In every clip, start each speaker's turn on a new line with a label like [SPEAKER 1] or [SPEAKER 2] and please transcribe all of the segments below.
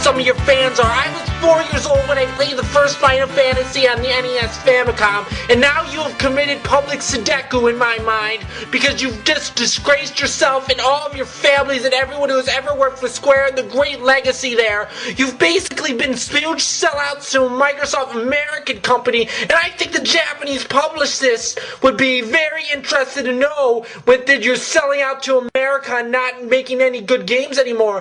[SPEAKER 1] some of your fans are. I was 4 years old when I played the first Final Fantasy on the NES Famicom, and now you have committed public Sudoku in my mind because you've just disgraced yourself and all of your families and everyone who has ever worked for Square and the great legacy there. You've basically been huge sellouts to a Microsoft American company, and I think the Japanese publicists would be very interested to know that you're selling out to America and not making any good games anymore.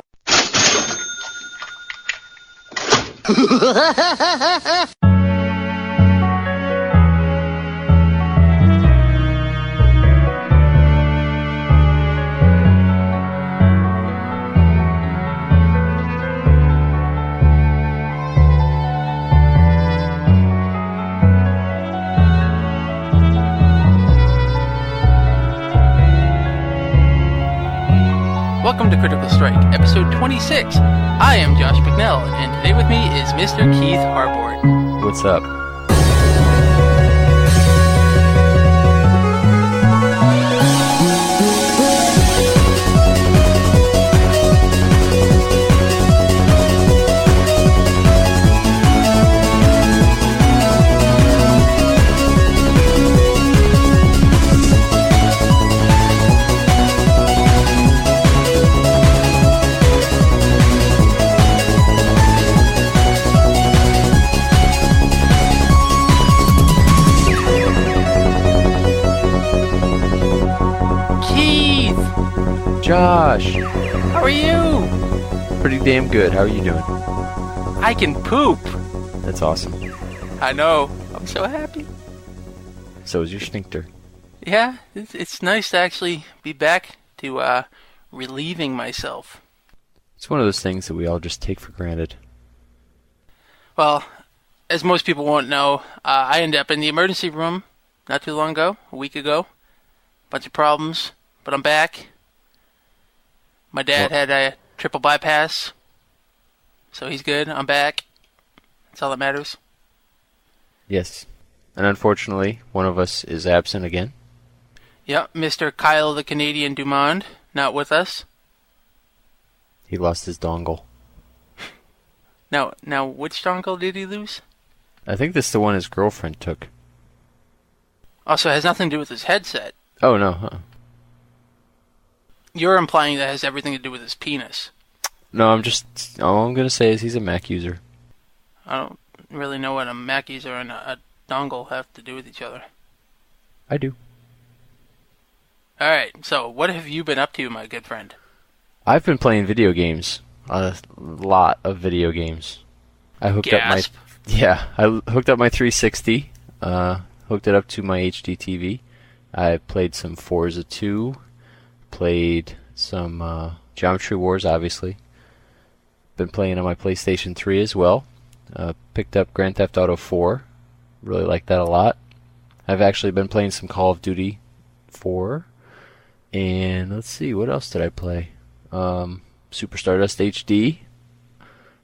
[SPEAKER 2] Welcome to Critical Strike, episode 26. I am Josh McNell, and today with me is Mr. Keith Harbord.
[SPEAKER 3] What's up? Josh!
[SPEAKER 2] How are you?
[SPEAKER 3] Pretty damn good. How are you doing?
[SPEAKER 2] I can poop!
[SPEAKER 3] That's awesome.
[SPEAKER 2] I know. I'm so happy.
[SPEAKER 3] So is your sphincter.
[SPEAKER 2] Yeah, it's nice to actually be back to relieving myself.
[SPEAKER 3] It's one of those things that we all just take for granted.
[SPEAKER 2] Well, as most people won't know, I ended up in the emergency room not too long ago, a week ago. Bunch of problems, but I'm back. My dad had a triple bypass, so he's good. I'm back. That's all that matters.
[SPEAKER 3] Yes. And unfortunately, one of us is absent again.
[SPEAKER 2] Yep, Mr. Kyle the Canadian Dumond, not with us.
[SPEAKER 3] He lost his dongle.
[SPEAKER 2] Now, which dongle did he lose?
[SPEAKER 3] I think this is the one his girlfriend took.
[SPEAKER 2] Also, it has nothing to do with his headset.
[SPEAKER 3] Oh, no, huh?
[SPEAKER 2] You're implying that has everything to do with his penis.
[SPEAKER 3] No, all I'm going to say is he's a Mac user.
[SPEAKER 2] I don't really know what a Mac user and a dongle have to do with each other.
[SPEAKER 3] I do.
[SPEAKER 2] Alright, so what have you been up to, my good friend?
[SPEAKER 3] I've been playing video games. A lot of video games. I hooked up my 360. Hooked it up to my HD TV. I played some Forza 2. Played some Geometry Wars, obviously. Been playing on my PlayStation 3 as well. Picked up Grand Theft Auto 4. Really like that a lot. I've actually been playing some Call of Duty 4. And let's see, what else did I play? Super Stardust HD.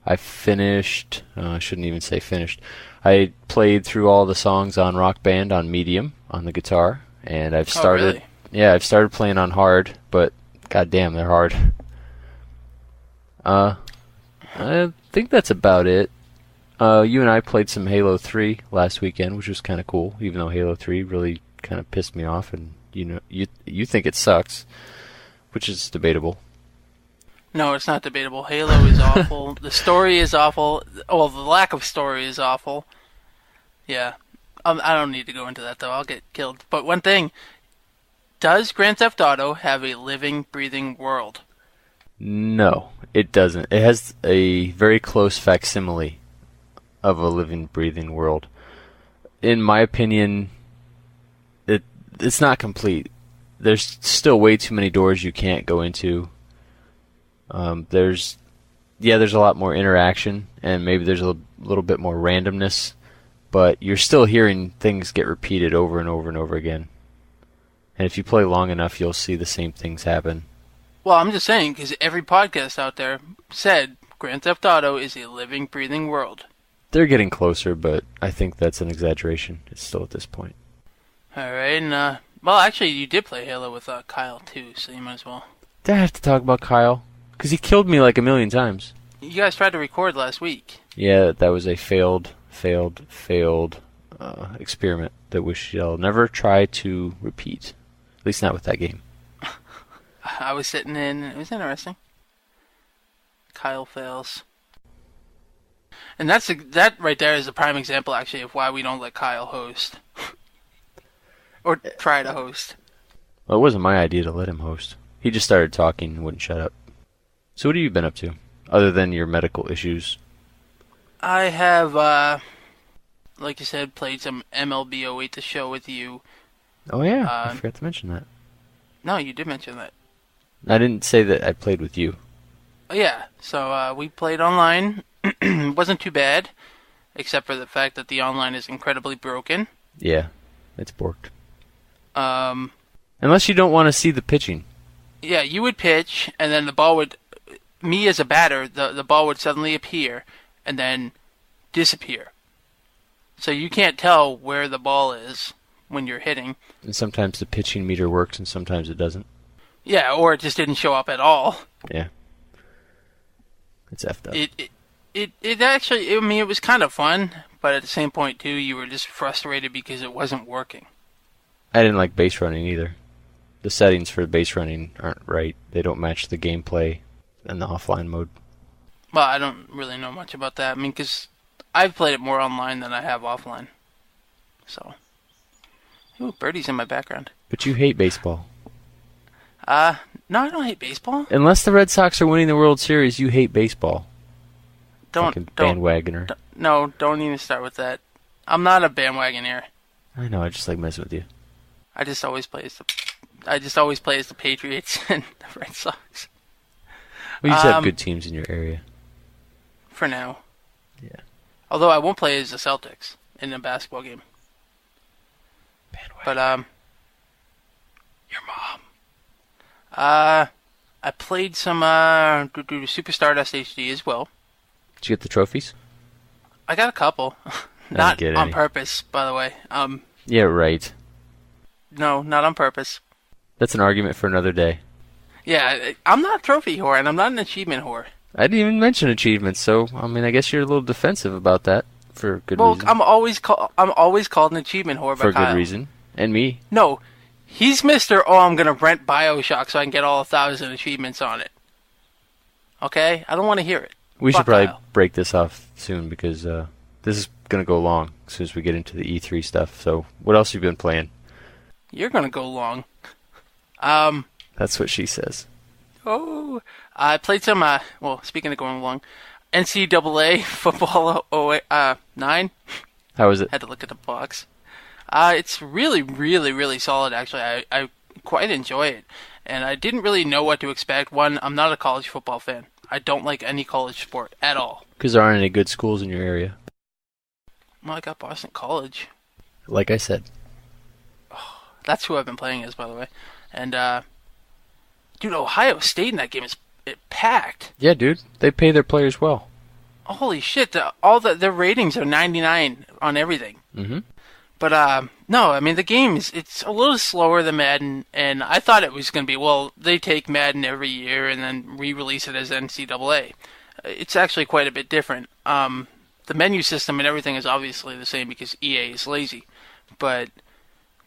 [SPEAKER 3] I finished... I shouldn't even say finished. I played through all the songs on Rock Band on medium on the guitar. And I've started...
[SPEAKER 2] Oh, really?
[SPEAKER 3] Yeah, I've started playing on hard, but goddamn, they're hard. I think that's about it. You and I played some Halo 3 last weekend, which was kind of cool, even though Halo 3 really kind of pissed me off, and you think it sucks, which is debatable.
[SPEAKER 2] No, it's not debatable. Halo is awful. The story is awful. Well, the lack of story is awful. Yeah. I don't need to go into that, though. I'll get killed. But one thing... Does Grand Theft Auto have a living, breathing world?
[SPEAKER 3] No, it doesn't. It has a very close facsimile of a living, breathing world. In my opinion, it's not complete. There's still way too many doors you can't go into. There's a lot more interaction, and maybe there's a little bit more randomness, but you're still hearing things get repeated over and over and over again. And if you play long enough, you'll see the same things happen.
[SPEAKER 2] Well, I'm just saying, because every podcast out there said Grand Theft Auto is a living, breathing world.
[SPEAKER 3] They're getting closer, but I think that's an exaggeration. It's still at this point.
[SPEAKER 2] Alright, and, well, actually, you did play Halo with Kyle, too, so you might as well.
[SPEAKER 3] Did I have to talk about Kyle? Because he killed me like a million times.
[SPEAKER 2] You guys tried to record last week.
[SPEAKER 3] Yeah, that was a failed experiment that we shall never try to repeat. At least not with that game.
[SPEAKER 2] I was sitting in. It was interesting. Kyle fails. And that right there is a prime example, actually, of why we don't let Kyle host. Or try to host.
[SPEAKER 3] Well, it wasn't my idea to let him host. He just started talking and wouldn't shut up. So what have you been up to, other than your medical issues?
[SPEAKER 2] I have, like you said, played some MLB 08 The Show with you.
[SPEAKER 3] Oh yeah, I forgot to mention that.
[SPEAKER 2] No, you did mention that.
[SPEAKER 3] I didn't say that I played with you.
[SPEAKER 2] Oh, yeah, so we played online. It wasn't too bad, except for the fact that the online is incredibly broken.
[SPEAKER 3] Yeah, it's borked. Unless you don't want to see the pitching.
[SPEAKER 2] Yeah, you would pitch, and then the ball would... Me as a batter, the ball would suddenly appear, and then disappear. So you can't tell where the ball is when you're hitting. And
[SPEAKER 3] sometimes the pitching meter works, and sometimes it doesn't.
[SPEAKER 2] Yeah, or it just didn't show up at all.
[SPEAKER 3] Yeah. It's effed up.
[SPEAKER 2] It actually, I mean, it was kind of fun, but at the same point, too, you were just frustrated because it wasn't working.
[SPEAKER 3] I didn't like base running either. The settings for base running aren't right. They don't match the gameplay in the offline mode.
[SPEAKER 2] Well, I don't really know much about that. I mean, because I've played it more online than I have offline. So. Ooh, birdies in my background.
[SPEAKER 3] But you hate baseball.
[SPEAKER 2] No, I don't hate baseball.
[SPEAKER 3] Unless the Red Sox are winning the World Series, you hate baseball.
[SPEAKER 2] Don't
[SPEAKER 3] bandwagoner.
[SPEAKER 2] No, don't even start with that. I'm not a bandwagoner.
[SPEAKER 3] I know, I just like messing with you.
[SPEAKER 2] I just always play as the Patriots and the Red Sox.
[SPEAKER 3] We just have good teams in your area.
[SPEAKER 2] For now.
[SPEAKER 3] Yeah.
[SPEAKER 2] Although I won't play as the Celtics in a basketball game. But your mom. I played some Super Stardust HD as well.
[SPEAKER 3] Did you get the trophies?
[SPEAKER 2] I got a couple. Not on purpose, by the way.
[SPEAKER 3] Yeah, right.
[SPEAKER 2] No, not on purpose.
[SPEAKER 3] That's an argument for another day.
[SPEAKER 2] Yeah, I'm not a trophy whore, and I'm not an achievement whore.
[SPEAKER 3] I didn't even mention achievements, so I mean, I guess you're a little defensive about that for good reason.
[SPEAKER 2] I'm always called an achievement whore by Kyle.
[SPEAKER 3] For good reason, and me.
[SPEAKER 2] No, he's Mr. Oh, I'm gonna rent BioShock so I can get all 1,000 achievements on it. Okay, I don't want to hear it.
[SPEAKER 3] We should probably break this off soon because this is gonna go long as soon as we get into the E3 stuff. So, what else have you been playing?
[SPEAKER 2] You're gonna go long.
[SPEAKER 3] That's what she says.
[SPEAKER 2] Oh, I played some, speaking of going along, NCAA Football 9.
[SPEAKER 3] How is it?
[SPEAKER 2] Had to look at the box. It's really, really, really solid, actually. I quite enjoy it. And I didn't really know what to expect. One, I'm not a college football fan. I don't like any college sport at all.
[SPEAKER 3] Because there aren't any good schools in your area.
[SPEAKER 2] Well, I got Boston College.
[SPEAKER 3] Like I said.
[SPEAKER 2] Oh, that's who I've been playing as, by the way. And, dude, Ohio State in that game is packed.
[SPEAKER 3] Yeah, dude. They pay their players well.
[SPEAKER 2] Holy shit. Their ratings are 99 on everything.
[SPEAKER 3] Mm-hmm.
[SPEAKER 2] But, no, I mean, the game it's a little slower than Madden, and I thought it was going to be, well, they take Madden every year and then re-release it as NCAA. It's actually quite a bit different. The menu system and everything is obviously the same because EA is lazy. But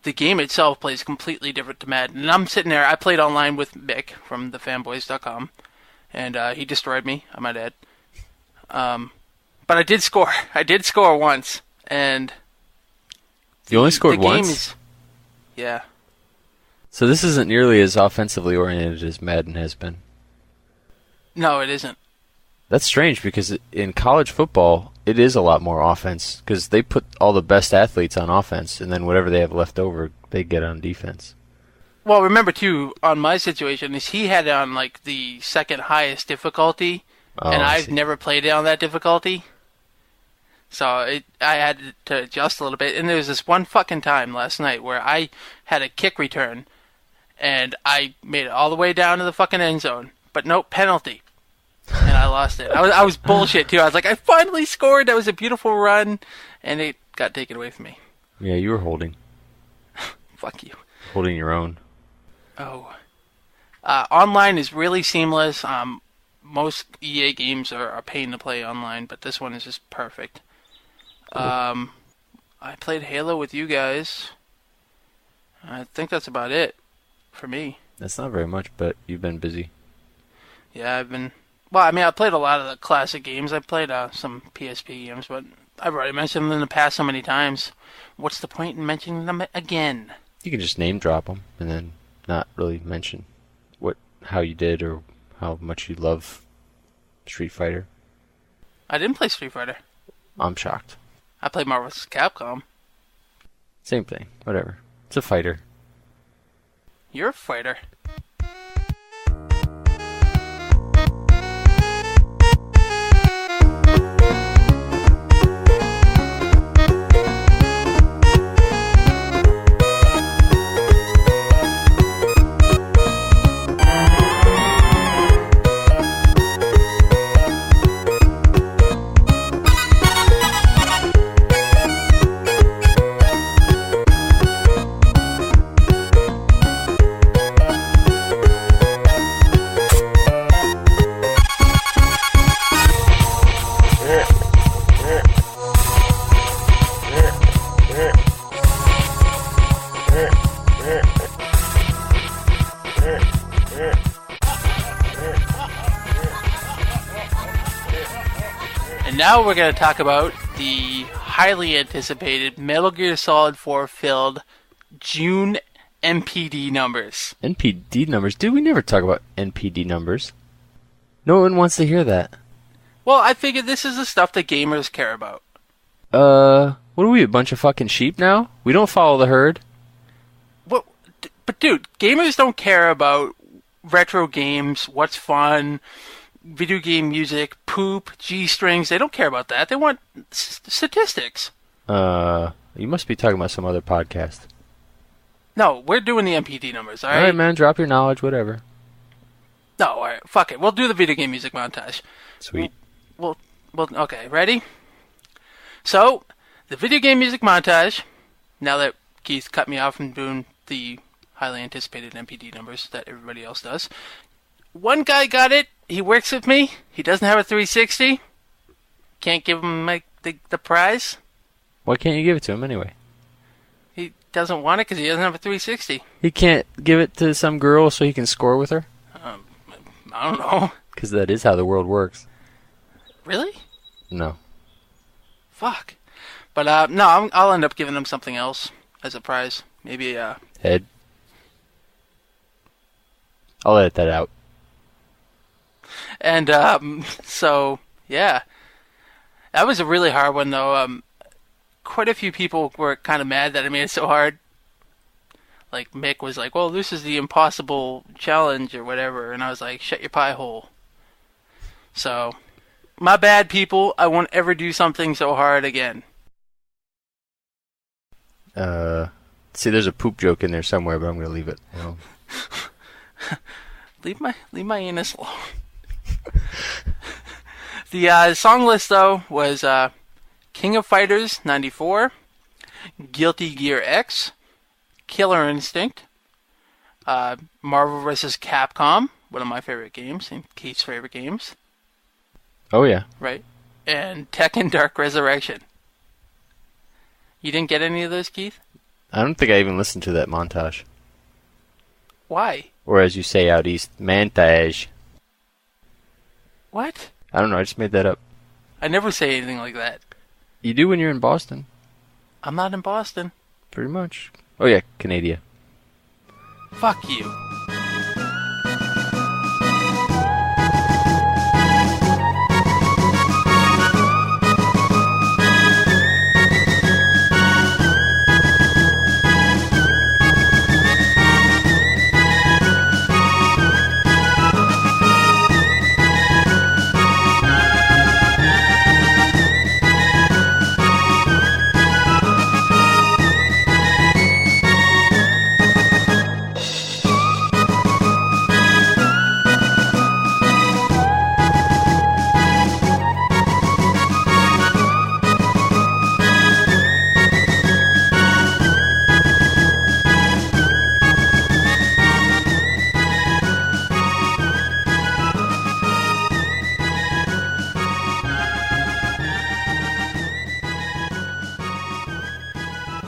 [SPEAKER 2] the game itself plays completely different to Madden. And I'm sitting there, I played online with Mick from thefanboys.com, and he destroyed me, I might add. But I did score. I did score once, and...
[SPEAKER 3] You only scored once?
[SPEAKER 2] Yeah.
[SPEAKER 3] So this isn't nearly as offensively oriented as Madden has been.
[SPEAKER 2] No, it isn't.
[SPEAKER 3] That's strange because in college football, it is a lot more offense because they put all the best athletes on offense, and then whatever they have left over, they get on defense.
[SPEAKER 2] Well, remember, too, on my situation, is he had it on, like, the second highest difficulty, and I've never played it on that difficulty. So I had to adjust a little bit. And there was this one fucking time last night where I had a kick return, and I made it all the way down to the fucking end zone. But nope, penalty. And I lost it. I was bullshit, too. I was like, I finally scored. That was a beautiful run. And it got taken away from me.
[SPEAKER 3] Yeah, you were holding.
[SPEAKER 2] Fuck you.
[SPEAKER 3] Holding your own.
[SPEAKER 2] Oh. Online is really seamless. most EA games are a pain to play online, but this one is just perfect.
[SPEAKER 3] Cool.
[SPEAKER 2] I played Halo with you guys. I think that's about it for me.
[SPEAKER 3] That's not very much, but you've been busy.
[SPEAKER 2] Yeah, I've been... Well, I mean, I played a lot of the classic games. I played some PSP games, but I've already mentioned them in the past so many times. What's the point in mentioning them again?
[SPEAKER 3] You can just name drop them and then not really mention how you did or how much you love Street Fighter.
[SPEAKER 2] I didn't play Street Fighter.
[SPEAKER 3] I'm shocked.
[SPEAKER 2] I played Marvel vs. Capcom.
[SPEAKER 3] Same thing. Whatever. It's a fighter.
[SPEAKER 2] You're a fighter. Now we're going to talk about the highly anticipated Metal Gear Solid 4 filled June NPD numbers.
[SPEAKER 3] NPD numbers? Dude, we never talk about NPD numbers. No one wants to hear that.
[SPEAKER 2] Well, I figured this is the stuff that gamers care about.
[SPEAKER 3] What are we, a bunch of fucking sheep now? We don't follow the herd.
[SPEAKER 2] But dude, gamers don't care about retro games, what's fun, video game music, poop, G-strings. They don't care about that. They want statistics.
[SPEAKER 3] You must be talking about some other podcast.
[SPEAKER 2] No, we're doing the MPD numbers, alright?
[SPEAKER 3] Alright, man, drop your knowledge, whatever.
[SPEAKER 2] No, alright, fuck it. We'll do the video game music montage.
[SPEAKER 3] Sweet.
[SPEAKER 2] Well, okay, ready? So, the video game music montage, now that Keith cut me off from doing the highly anticipated MPD numbers that everybody else does, one guy got it. He works with me. He doesn't have a 360. Can't give him the prize.
[SPEAKER 3] Why can't you give it to him anyway?
[SPEAKER 2] He doesn't want it because he doesn't have a 360.
[SPEAKER 3] He can't give it to some girl so he can score with her?
[SPEAKER 2] I don't know.
[SPEAKER 3] Because that is how the world works.
[SPEAKER 2] Really?
[SPEAKER 3] No.
[SPEAKER 2] Fuck. But, no, I'll end up giving him something else as a prize. Maybe,
[SPEAKER 3] Head. I'll edit that out.
[SPEAKER 2] And, so, yeah. That was a really hard one, though. Quite a few people were kind of mad that I made it so hard. Like, Mick was like, well, this is the impossible challenge or whatever. And I was like, shut your pie hole. So, my bad, people. I won't ever do something so hard again.
[SPEAKER 3] See, there's a poop joke in there somewhere, but I'm going to leave it alone.
[SPEAKER 2] Leave my anus alone. The song list, though, was King of Fighters 94, Guilty Gear X, Killer Instinct, Marvel vs. Capcom, one of my favorite games, and Keith's favorite games.
[SPEAKER 3] Oh, yeah.
[SPEAKER 2] Right. And Tekken Dark Resurrection. You didn't get any of those, Keith?
[SPEAKER 3] I don't think I even listened to that montage.
[SPEAKER 2] Why?
[SPEAKER 3] Or as you say out east, montage.
[SPEAKER 2] What?
[SPEAKER 3] I don't know, I just made that up.
[SPEAKER 2] I never say anything like that.
[SPEAKER 3] You do when you're in Boston.
[SPEAKER 2] I'm not in Boston.
[SPEAKER 3] Pretty much. Oh yeah, Canada.
[SPEAKER 2] Fuck you.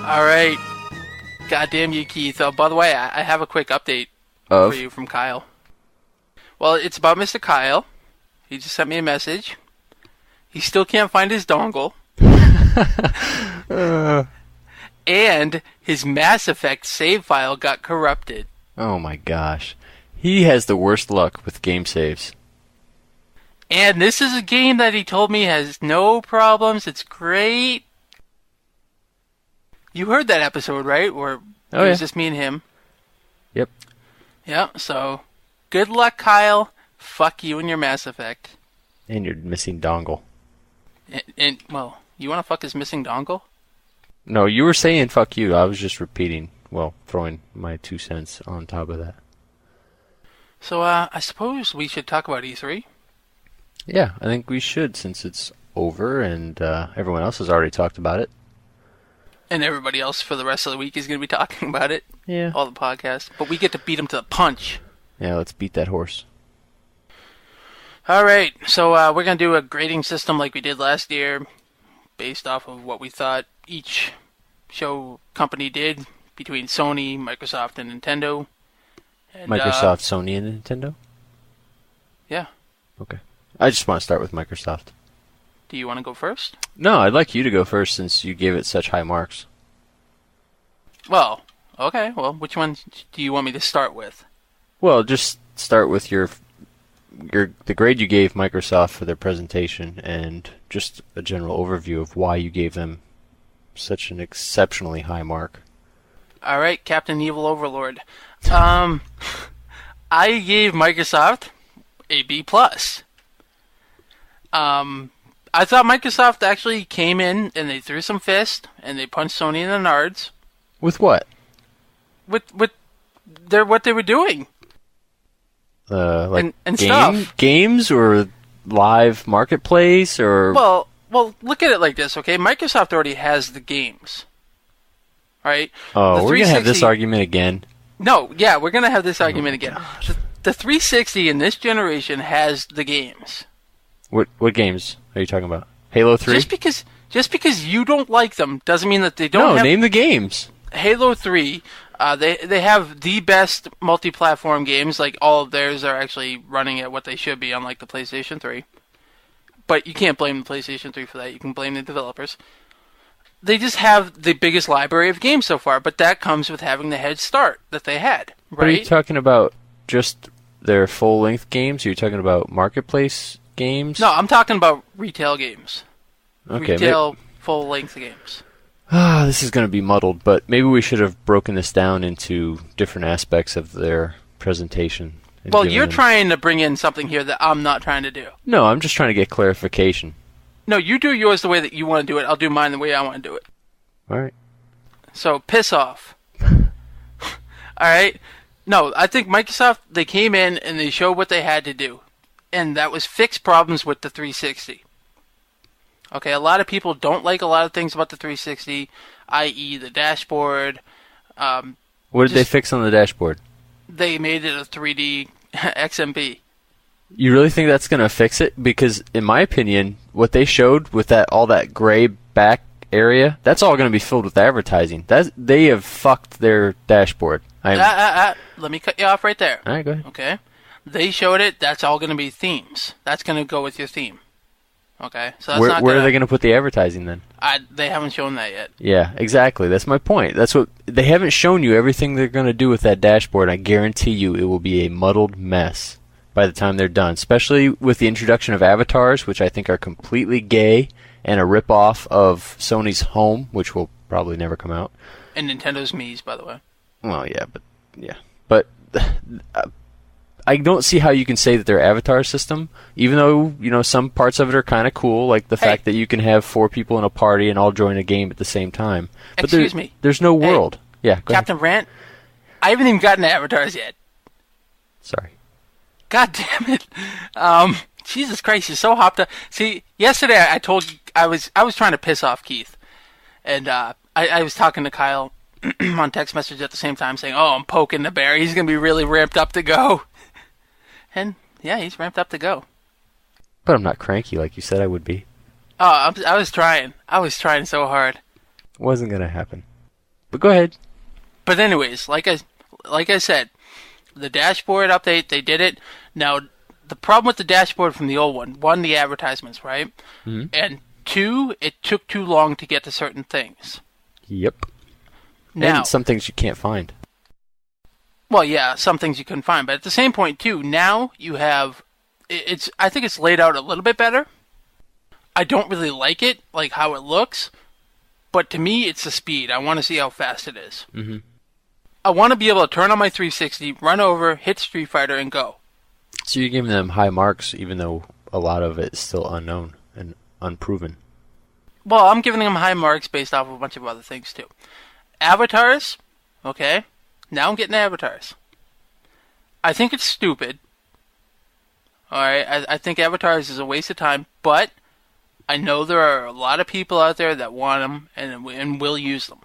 [SPEAKER 2] All right. Goddamn you, Keith. Oh, by the way, I have a quick update for you from Kyle. Well, it's about Mr. Kyle. He just sent me a message. He still can't find his dongle. And his Mass Effect save file got corrupted.
[SPEAKER 3] Oh my gosh. He has the worst luck with game saves.
[SPEAKER 2] And this is a game that he told me has no problems. It's great. You heard that episode, right? Where it was just me and him.
[SPEAKER 3] Yep.
[SPEAKER 2] Yeah, so good luck, Kyle. Fuck you and your Mass Effect.
[SPEAKER 3] And your missing dongle.
[SPEAKER 2] And well, you want to fuck his missing dongle?
[SPEAKER 3] No, you were saying fuck you. I was just repeating, throwing my 2 cents on top of that.
[SPEAKER 2] So, I suppose we should talk about E3?
[SPEAKER 3] Yeah, I think we should, since it's over and everyone else has already talked about it.
[SPEAKER 2] And everybody else for the rest of the week is going to be talking about it.
[SPEAKER 3] Yeah.
[SPEAKER 2] All the podcasts. But we get to beat them to the punch.
[SPEAKER 3] Yeah, let's beat that horse.
[SPEAKER 2] All right, so we're going to do a grading system like we did last year, based off of what we thought each show company did between Sony, Microsoft, and Nintendo. And,
[SPEAKER 3] Microsoft, Sony, and Nintendo?
[SPEAKER 2] Yeah.
[SPEAKER 3] Okay. I just want to start with Microsoft.
[SPEAKER 2] Do you want to go first?
[SPEAKER 3] No, I'd like you to go first since you gave it such high marks.
[SPEAKER 2] Well, okay. Well, which one do you want me to start with?
[SPEAKER 3] Well, just start with the grade you gave Microsoft for their presentation and just a general overview of why you gave them such an exceptionally high mark.
[SPEAKER 2] All right, Captain Evil Overlord. I gave Microsoft a B+. I thought Microsoft actually came in and they threw some fist and they punched Sony in the nards.
[SPEAKER 3] With what?
[SPEAKER 2] With what they were doing.
[SPEAKER 3] And
[SPEAKER 2] stuff.
[SPEAKER 3] Games or live marketplace or...
[SPEAKER 2] Well, look at it like this, okay? Microsoft already has the games. Right?
[SPEAKER 3] Oh, we're going to have this argument again.
[SPEAKER 2] No, yeah, we're going to have this argument again. The 360 in this generation has the games.
[SPEAKER 3] What games are you talking about? Halo 3?
[SPEAKER 2] Just because you don't like them doesn't mean that they don't have...
[SPEAKER 3] No, name the games.
[SPEAKER 2] Halo 3, they have the best multi-platform games. Like, all of theirs are actually running at what they should be, unlike the PlayStation 3. But you can't blame the PlayStation 3 for that. You can blame the developers. They just have the biggest library of games so far, but that comes with having the head start that they had, right?
[SPEAKER 3] But are you talking about just their full-length games? Are you talking about marketplace games?
[SPEAKER 2] No, I'm talking about retail games.
[SPEAKER 3] Okay,
[SPEAKER 2] retail full-length games.
[SPEAKER 3] This is going to be muddled, but maybe we should have broken this down into different aspects of their presentation.
[SPEAKER 2] Well, you're trying to bring in something here that I'm not trying to do.
[SPEAKER 3] No, I'm just trying to get clarification.
[SPEAKER 2] No, you do yours the way that you want to do it. I'll do mine the way I want to do it.
[SPEAKER 3] All right.
[SPEAKER 2] So, piss off. All right? No, I think Microsoft, they came in and they showed what they had to do. And that was fix problems with the 360. Okay, a lot of people don't like a lot of things about the 360, i.e. the dashboard.
[SPEAKER 3] What did they fix on the dashboard?
[SPEAKER 2] They made it a 3D XMP.
[SPEAKER 3] You really think that's going to fix it? Because, in my opinion, what they showed with all that gray back area, that's all going to be filled with advertising. They have fucked their dashboard.
[SPEAKER 2] Let me cut you off right there.
[SPEAKER 3] All right, go ahead.
[SPEAKER 2] Okay? They showed it. That's all going to be themes. That's going to go with your theme. Okay? So that's
[SPEAKER 3] where are they going to put the advertising then?
[SPEAKER 2] They haven't shown that yet.
[SPEAKER 3] Yeah, exactly. That's my point. They haven't shown you everything they're going to do with that dashboard. I guarantee you it will be a muddled mess by the time they're done, especially with the introduction of avatars, which I think are completely gay and a rip-off of Sony's Home, which will probably never come out.
[SPEAKER 2] And Nintendo's Mii's, by the way.
[SPEAKER 3] Well, yeah. But I don't see how you can say that their avatar system, even though, some parts of it are kind of cool, like the fact that you can have 4 people in a party and all join a game at the same time. But
[SPEAKER 2] Excuse me.
[SPEAKER 3] There's no world. Yeah, go
[SPEAKER 2] Captain
[SPEAKER 3] ahead.
[SPEAKER 2] Rant, I haven't even gotten to avatars yet.
[SPEAKER 3] Sorry.
[SPEAKER 2] God damn it. Jesus Christ, you're so hopped up. See, yesterday I told you I was trying to piss off Keith. And I was talking to Kyle on text message at the same time saying, I'm poking the bear. He's going to be really ramped up to go. And, yeah, he's ramped up to go.
[SPEAKER 3] But I'm not cranky like you said I would be.
[SPEAKER 2] Oh, I was trying. I was trying so hard.
[SPEAKER 3] Wasn't going to happen. But go ahead.
[SPEAKER 2] But anyways, like I said, the dashboard update, they did it. Now, the problem with the dashboard from the old one, the advertisements, right?
[SPEAKER 3] Mm-hmm.
[SPEAKER 2] And 2, it took too long to get to certain things.
[SPEAKER 3] Yep.
[SPEAKER 2] Now,
[SPEAKER 3] and some things you can't find.
[SPEAKER 2] Well, yeah, some things you couldn't find. But at the same point, too, now you have... I think it's laid out a little bit better. I don't really like it, like how it looks. But to me, it's the speed. I want to see how fast it is.
[SPEAKER 3] Mm-hmm.
[SPEAKER 2] I want to be able to turn on my 360, run over, hit Street Fighter, and go.
[SPEAKER 3] So you're giving them high marks, even though a lot of it is still unknown and unproven.
[SPEAKER 2] Well, I'm giving them high marks based off of a bunch of other things, too. Avatars, okay. Now I'm getting avatars. I think it's stupid. Alright, I think avatars is a waste of time, but I know there are a lot of people out there that want them and will use them.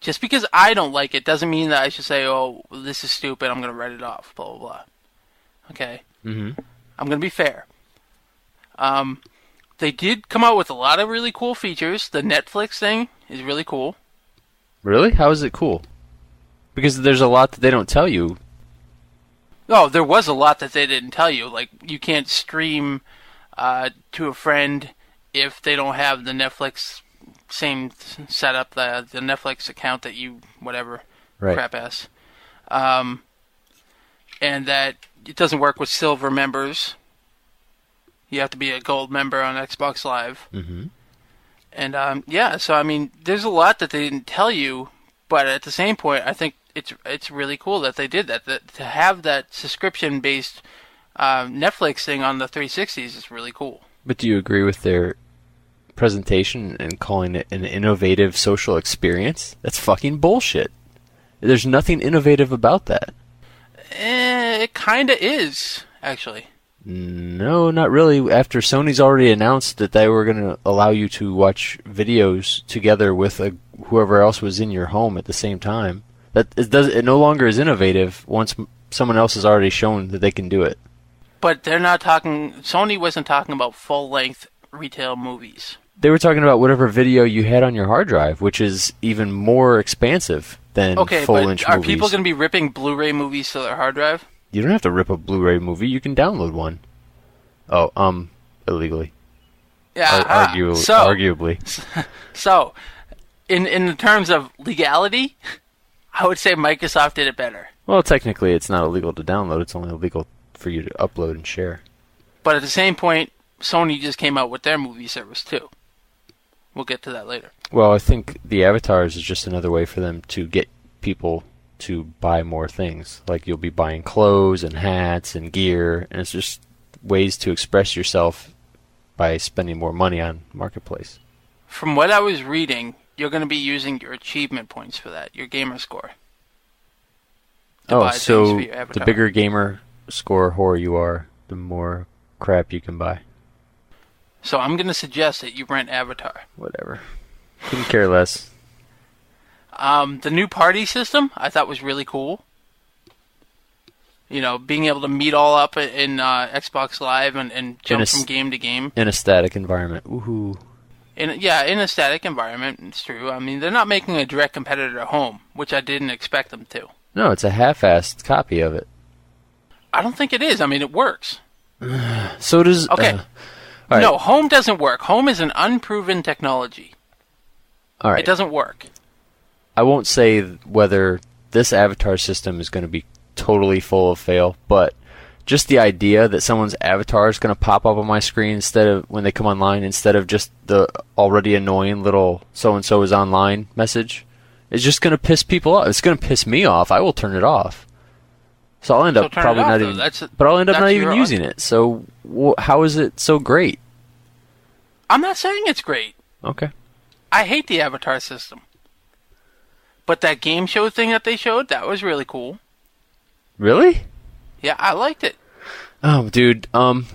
[SPEAKER 2] Just because I don't like it doesn't mean that I should say, oh, this is stupid, I'm going to write it off, blah, blah, blah. Okay?
[SPEAKER 3] Mm-hmm.
[SPEAKER 2] I'm going to be fair. They did come out with a lot of really cool features. The Netflix thing is really cool.
[SPEAKER 3] Really? How is it cool? Because there's a lot that they don't tell you.
[SPEAKER 2] Oh, there was a lot that they didn't tell you. Like, you can't stream to a friend if they don't have the Netflix same setup, the Netflix account that you, whatever,
[SPEAKER 3] right.
[SPEAKER 2] Crap ass. And that it doesn't work with silver members. You have to be a gold member on Xbox Live.
[SPEAKER 3] Mm-hmm.
[SPEAKER 2] And, yeah, so, I mean, there's a lot that they didn't tell you, but at the same point, I think it's really cool that they did that to have that subscription-based Netflix thing on the 360s is really cool.
[SPEAKER 3] But do you agree with their presentation and calling it an innovative social experience? That's fucking bullshit. There's nothing innovative about that.
[SPEAKER 2] It kind of is, actually.
[SPEAKER 3] No, not really. After Sony's already announced that they were going to allow you to watch videos together with whoever else was in your home at the same time, it no longer is innovative once someone else has already shown that they can do it.
[SPEAKER 2] But they're not talking... Sony wasn't talking about full-length retail movies.
[SPEAKER 3] They were talking about whatever video you had on your hard drive, which is even more expansive than full-inch movies.
[SPEAKER 2] Are people going to be ripping Blu-ray movies to their hard drive?
[SPEAKER 3] You don't have to rip a Blu-ray movie. You can download one. Oh, illegally.
[SPEAKER 2] Yeah,
[SPEAKER 3] arguably.
[SPEAKER 2] So, in the terms of legality, I would say Microsoft did it better.
[SPEAKER 3] Well, technically, it's not illegal to download. It's only illegal for you to upload and share.
[SPEAKER 2] But at the same point, Sony just came out with their movie service, too. We'll get to that later.
[SPEAKER 3] Well, I think the avatars is just another way for them to get people to buy more things. Like, you'll be buying clothes and hats and gear, and it's just ways to express yourself by spending more money on Marketplace.
[SPEAKER 2] From what I was reading, you're going to be using your achievement points for that, your gamer score.
[SPEAKER 3] Oh, so the bigger gamer score whore you are, the more crap you can buy.
[SPEAKER 2] So I'm going to suggest that you rent Avatar.
[SPEAKER 3] Whatever. Couldn't care less.
[SPEAKER 2] The new party system I thought was really cool. You know, being able to meet all up in Xbox Live and jump from game to game. In
[SPEAKER 3] a static environment. Woohoo.
[SPEAKER 2] In a static environment, it's true. I mean, they're not making a direct competitor at home, which I didn't expect them to.
[SPEAKER 3] No, it's a half-assed copy of it.
[SPEAKER 2] I don't think it is. I mean, it works.
[SPEAKER 3] So does...
[SPEAKER 2] Okay.
[SPEAKER 3] Right.
[SPEAKER 2] No, home doesn't work. Home is an unproven technology.
[SPEAKER 3] All right.
[SPEAKER 2] It doesn't work.
[SPEAKER 3] I won't say whether this avatar system is going to be totally full of fail, but just the idea that someone's avatar is going to pop up on my screen when they come online, instead of just the already annoying little so-and-so is online message, is just going to piss people off. It's going to piss me off. I will turn it off. So I'll end up probably not even... But I'll end up not even using it. So how is it so great?
[SPEAKER 2] I'm not saying it's great.
[SPEAKER 3] Okay.
[SPEAKER 2] I hate the avatar system. But that game show thing that they showed, that was really cool.
[SPEAKER 3] Really?
[SPEAKER 2] Yeah, I liked it.
[SPEAKER 3] Oh, dude. When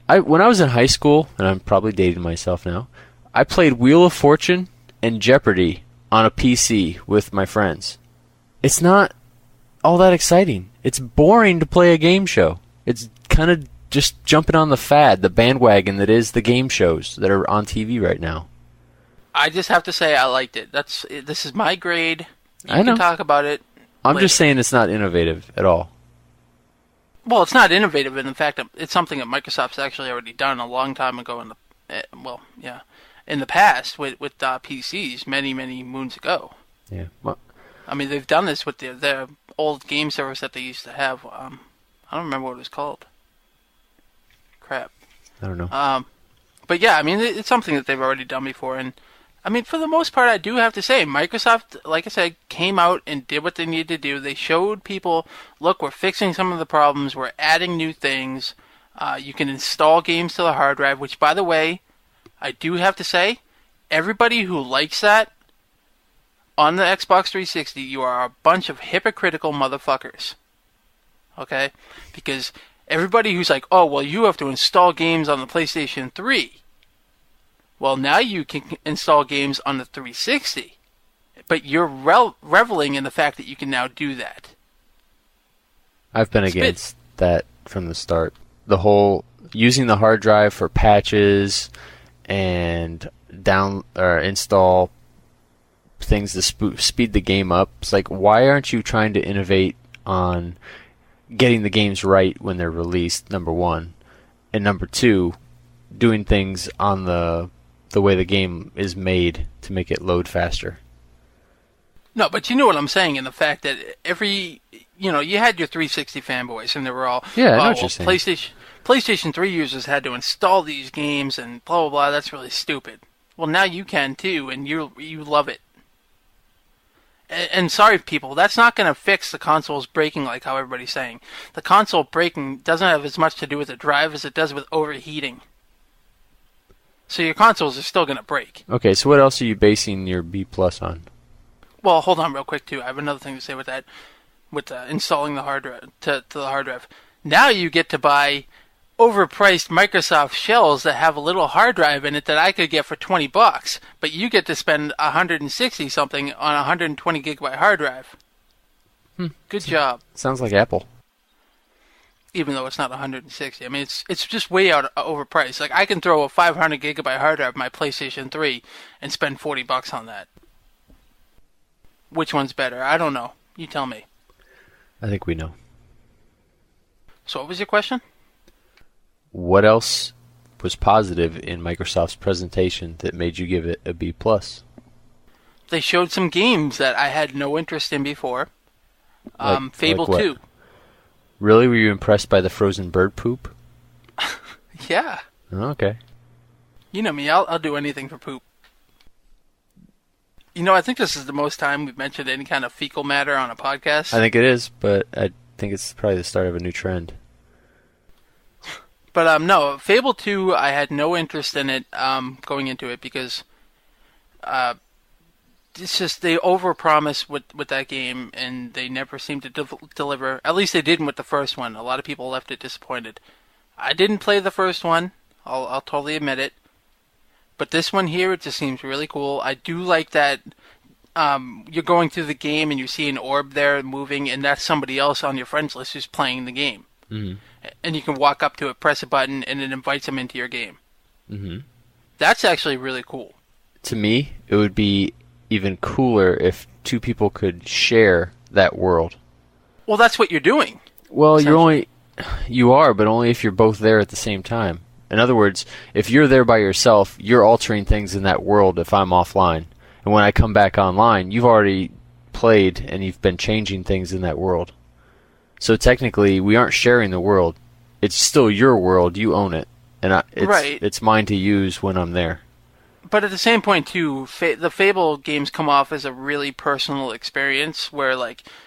[SPEAKER 3] I was in high school, and I'm probably dating myself now, I played Wheel of Fortune and Jeopardy on a PC with my friends. It's not all that exciting. It's boring to play a game show. It's kind of just jumping on the bandwagon that is the game shows that are on TV right now.
[SPEAKER 2] I just have to say I liked it. This is my grade.
[SPEAKER 3] I know.
[SPEAKER 2] Can talk about it.
[SPEAKER 3] I'm
[SPEAKER 2] later.
[SPEAKER 3] just saying it's not innovative at all.
[SPEAKER 2] Well, it's not innovative, and in fact, it's something that Microsoft's actually already done a long time ago in the past with PCs many moons ago.
[SPEAKER 3] Yeah. Well,
[SPEAKER 2] I mean, they've done this with their old game service that they used to have. I don't remember what it was called. Crap.
[SPEAKER 3] I don't know.
[SPEAKER 2] But yeah, I mean, it's something that they've already done before, and I mean, for the most part, I do have to say, Microsoft, like I said, came out and did what they needed to do. They showed people, look, we're fixing some of the problems, we're adding new things. You can install games to the hard drive, which, by the way, I do have to say, everybody who likes that on the Xbox 360, you are a bunch of hypocritical motherfuckers. Okay? Because everybody who's like, oh, well, you have to install games on the PlayStation 3. Well, now you can install games on the 360, but you're reveling in the fact that you can now do that.
[SPEAKER 3] I've been against that from the start. The whole using the hard drive for patches and install things to speed the game up. It's like, why aren't you trying to innovate on getting the games right when they're released, number one, and number two, doing things on the way the game is made to make it load faster.
[SPEAKER 2] No, but you know what I'm saying in the fact that you had your 360 fanboys and they were all,
[SPEAKER 3] yeah, I know what you're saying.
[SPEAKER 2] PlayStation 3 users had to install these games and blah, blah, blah, that's really stupid. Well, now you can too, and you love it. And sorry, people, that's not going to fix the consoles breaking like how everybody's saying. The console breaking doesn't have as much to do with the drive as it does with overheating. So your consoles are still going to break.
[SPEAKER 3] Okay, so what else are you basing your B+ on?
[SPEAKER 2] Well, hold on real quick, too. I have another thing to say with that, with installing the hard drive to the hard drive. Now you get to buy overpriced Microsoft shells that have a little hard drive in it that I could get for $20, but you get to spend $160 something on a 120 gigabyte hard drive. Good job.
[SPEAKER 3] Sounds like Apple.
[SPEAKER 2] Even though it's not 160. I mean, it's just way overpriced. Like, I can throw a 500 gigabyte hard drive on my PlayStation 3 and spend $40 on that. Which one's better? I don't know. You tell me.
[SPEAKER 3] I think we know.
[SPEAKER 2] So what was your question?
[SPEAKER 3] What else was positive in Microsoft's presentation that made you give it a B+?
[SPEAKER 2] They showed some games that I had no interest in before. Fable 2.
[SPEAKER 3] Really? Were you impressed by the frozen bird poop?
[SPEAKER 2] Yeah.
[SPEAKER 3] Oh, okay.
[SPEAKER 2] You know me, I'll do anything for poop. You know, I think this is the most time we've mentioned any kind of fecal matter on a podcast.
[SPEAKER 3] I think it is, but I think it's probably the start of a new trend.
[SPEAKER 2] But no, Fable 2, I had no interest in it going into it because it's just they overpromise with that game and they never seem to deliver. At least they didn't with the first one. A lot of people left it disappointed. I didn't play the first one. I'll totally admit it. But this one here, it just seems really cool. I do like that you're going through the game and you see an orb there moving, and that's somebody else on your friends list who's playing the game. Mm-hmm. And you can walk up to it, press a button, and it invites them into your game. Mm-hmm. That's actually really cool. To
[SPEAKER 3] me, it would be even cooler if two people could share that world.
[SPEAKER 2] Well, that's what you're doing.
[SPEAKER 3] Well, you are, but only if you're both there at the same time. In other words, if you're there by yourself, you're altering things in that world if I'm offline. And when I come back online, you've already played and you've been changing things in that world. So technically, we aren't sharing the world. It's still your world. You own it. And it's mine to use when I'm there.
[SPEAKER 2] But at the same point, too, the Fable games come off as a really personal experience where,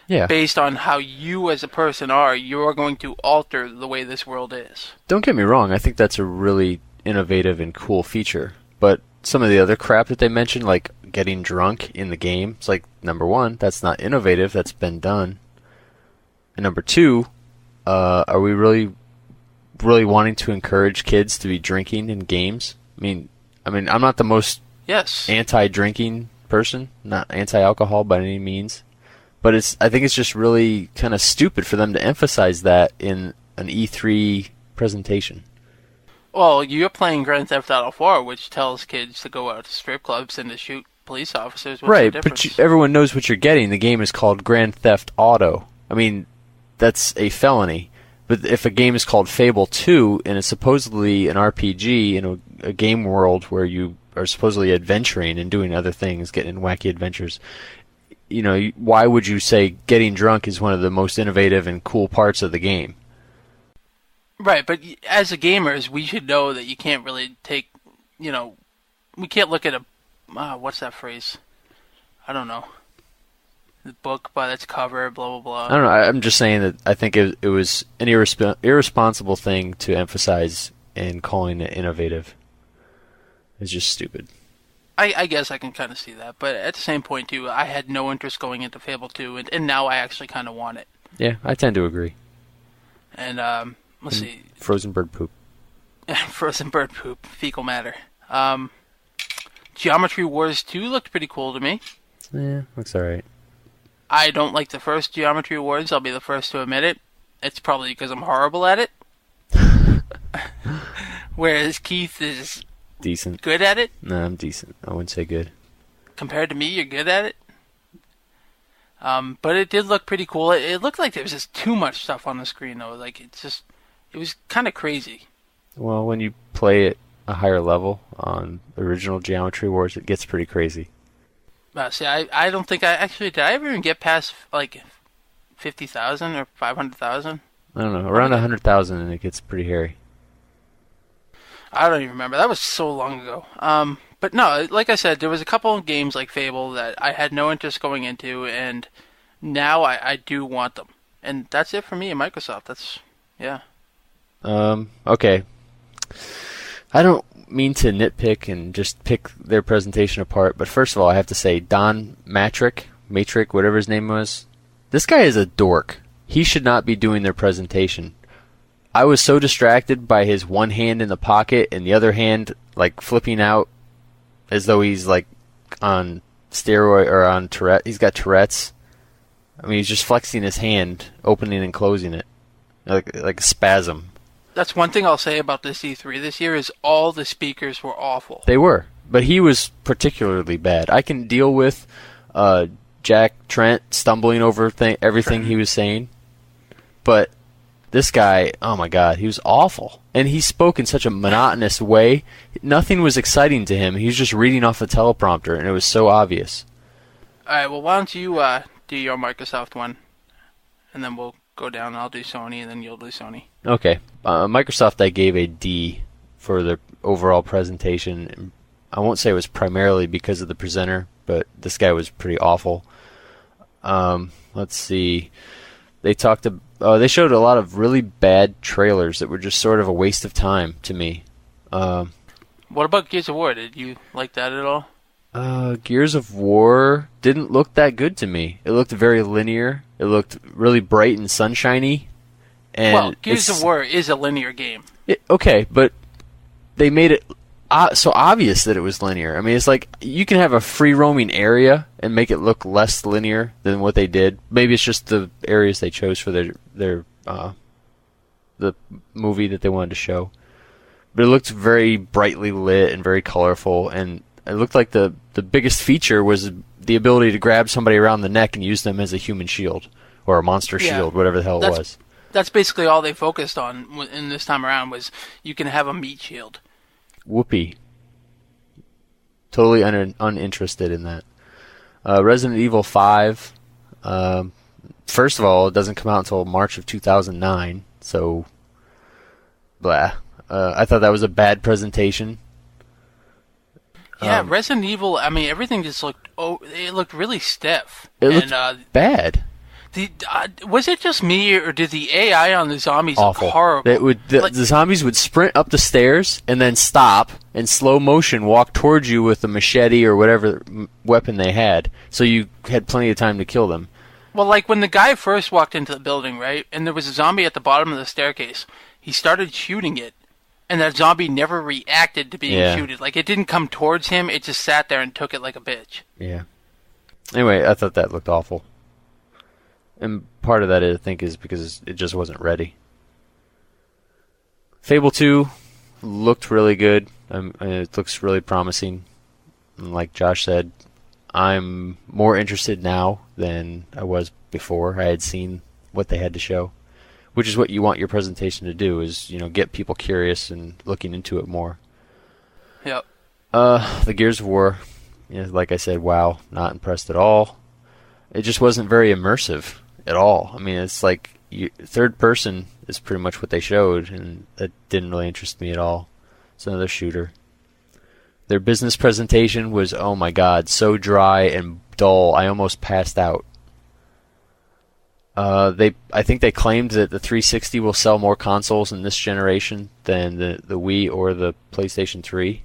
[SPEAKER 2] based on how you as a person are, you're going to alter the way this world is.
[SPEAKER 3] Don't get me wrong. I think that's a really innovative and cool feature. But some of the other crap that they mentioned, like getting drunk in the game, it's like, number one, that's not innovative. That's been done. And number two, are we really wanting to encourage kids to be drinking in games? I mean, I'm not the most anti-drinking person, not anti-alcohol by any means, but I think it's just really kind of stupid for them to emphasize that in an E3 presentation.
[SPEAKER 2] Well, you're playing Grand Theft Auto 4, which tells kids to go out to strip clubs and to shoot police officers. What's
[SPEAKER 3] right,
[SPEAKER 2] the
[SPEAKER 3] but
[SPEAKER 2] difference?
[SPEAKER 3] everyone knows what you're getting. The game is called Grand Theft Auto. I mean, that's a felony. But if a game is called Fable 2 and it's supposedly an RPG in a game world where you are supposedly adventuring and doing other things, getting in wacky adventures, why would you say getting drunk is one of the most innovative and cool parts of the game?
[SPEAKER 2] Right, but as a gamers, we should know that you can't really take, we can't look at what's that phrase? I don't know. The book by its cover, blah, blah, blah.
[SPEAKER 3] I don't know. I'm just saying that I think it was an irresponsible thing to emphasize in calling it innovative. It's just stupid.
[SPEAKER 2] I guess I can kind of see that, but at the same point, too, I had no interest going into Fable 2, and now I actually kind of want it.
[SPEAKER 3] Yeah, I tend to agree.
[SPEAKER 2] And, let's see.
[SPEAKER 3] Frozen bird poop.
[SPEAKER 2] Frozen bird poop, fecal matter. Geometry Wars 2 looked pretty cool to me.
[SPEAKER 3] Yeah, looks alright.
[SPEAKER 2] I don't like the first Geometry Wars, I'll be the first to admit it. It's probably because I'm horrible at it. Whereas Keith is
[SPEAKER 3] decent.
[SPEAKER 2] Good at it?
[SPEAKER 3] No, I'm decent. I wouldn't say good.
[SPEAKER 2] Compared to me, you're good at it? But it did look pretty cool. It looked like there was just too much stuff on the screen, though. Like, it was kind of crazy.
[SPEAKER 3] Well, when you play at a higher level on original Geometry Wars, it gets pretty crazy.
[SPEAKER 2] See, I don't think did I ever even get past, like, 50,000 or 500,000?
[SPEAKER 3] I don't know. Around 100,000 and it gets pretty hairy.
[SPEAKER 2] I don't even remember. That was so long ago. But no, like I said, there was a couple of games like Fable that I had no interest going into, and now I do want them. And that's it for me and Microsoft. Yeah.
[SPEAKER 3] Okay. I don't mean to nitpick and just pick their presentation apart, but first of all, I have to say, Don Matrick, whatever his name was, this guy is a dork. He should not be doing their presentation. I was so distracted by his one hand in the pocket and the other hand like flipping out as though he's like on steroid or on Tourette. He's got Tourette's. I mean, he's just flexing his hand, opening and closing it like a spasm.
[SPEAKER 2] That's one thing I'll say about this E3 this year is all the speakers were awful.
[SPEAKER 3] They were, but he was particularly bad. I can deal with Jack Trent stumbling over everything he was saying, but this guy, oh my God, he was awful. And he spoke in such a monotonous way. Nothing was exciting to him. He was just reading off a teleprompter, and it was so obvious.
[SPEAKER 2] All right, well, why don't you do your Microsoft one, and then we'll go down, and I'll do Sony, and then you'll do Sony.
[SPEAKER 3] Okay. Microsoft, I gave a D for their overall presentation. I won't say it was primarily because of the presenter, but this guy was pretty awful. Let's see. They showed a lot of really bad trailers that were just sort of a waste of time to me.
[SPEAKER 2] What about Gears of War? Did you like that at all?
[SPEAKER 3] Gears of War didn't look that good to me. It looked very linear. It looked really bright and sunshiny. And
[SPEAKER 2] well, Gears of War is a linear game.
[SPEAKER 3] Okay, but they made it so obvious that it was linear. I mean, it's like you can have a free-roaming area and make it look less linear than what they did. Maybe it's just the areas they chose for the movie that they wanted to show. But it looked very brightly lit and very colorful, and it looked like the biggest feature was the ability to grab somebody around the neck and use them as a human shield or a monster shield, whatever the hell it was.
[SPEAKER 2] That's basically all they focused on in this time around was you can have a meat shield.
[SPEAKER 3] Whoopee. Totally uninterested in that. Resident Evil 5. First of all, it doesn't come out until March of 2009, so blah. I thought that was a bad presentation.
[SPEAKER 2] Yeah, Resident Evil, I mean, everything just it looked really stiff.
[SPEAKER 3] It looked bad.
[SPEAKER 2] Was it just me, or did the AI on the zombies
[SPEAKER 3] Awful.
[SPEAKER 2] look horrible?
[SPEAKER 3] The zombies would sprint up the stairs and then stop in slow motion, walk towards you with a machete or whatever weapon they had, so you had plenty of time to kill them.
[SPEAKER 2] Well, like when the guy first walked into the building, right, and there was a zombie at the bottom of the staircase, he started shooting it, and that zombie never reacted to being shooted. Like, it didn't come towards him, it just sat there and took it like a bitch.
[SPEAKER 3] Yeah. Anyway, I thought that looked awful. And part of that, I think, is because it just wasn't ready. Fable 2, looked really good. It looks really promising. And like Josh said, I'm more interested now than I was before. I had seen what they had to show, which is what you want your presentation to do, is, get people curious and looking into it more.
[SPEAKER 2] Yep.
[SPEAKER 3] The Gears of War, like I said, wow, not impressed at all. It just wasn't very immersive at all. I mean, it's like third person is pretty much what they showed, and that didn't really interest me at all. It's another shooter. Their business presentation was, oh my god, so dry and dull, I almost passed out. I think they claimed that the 360 will sell more consoles in this generation than the Wii or the PlayStation 3.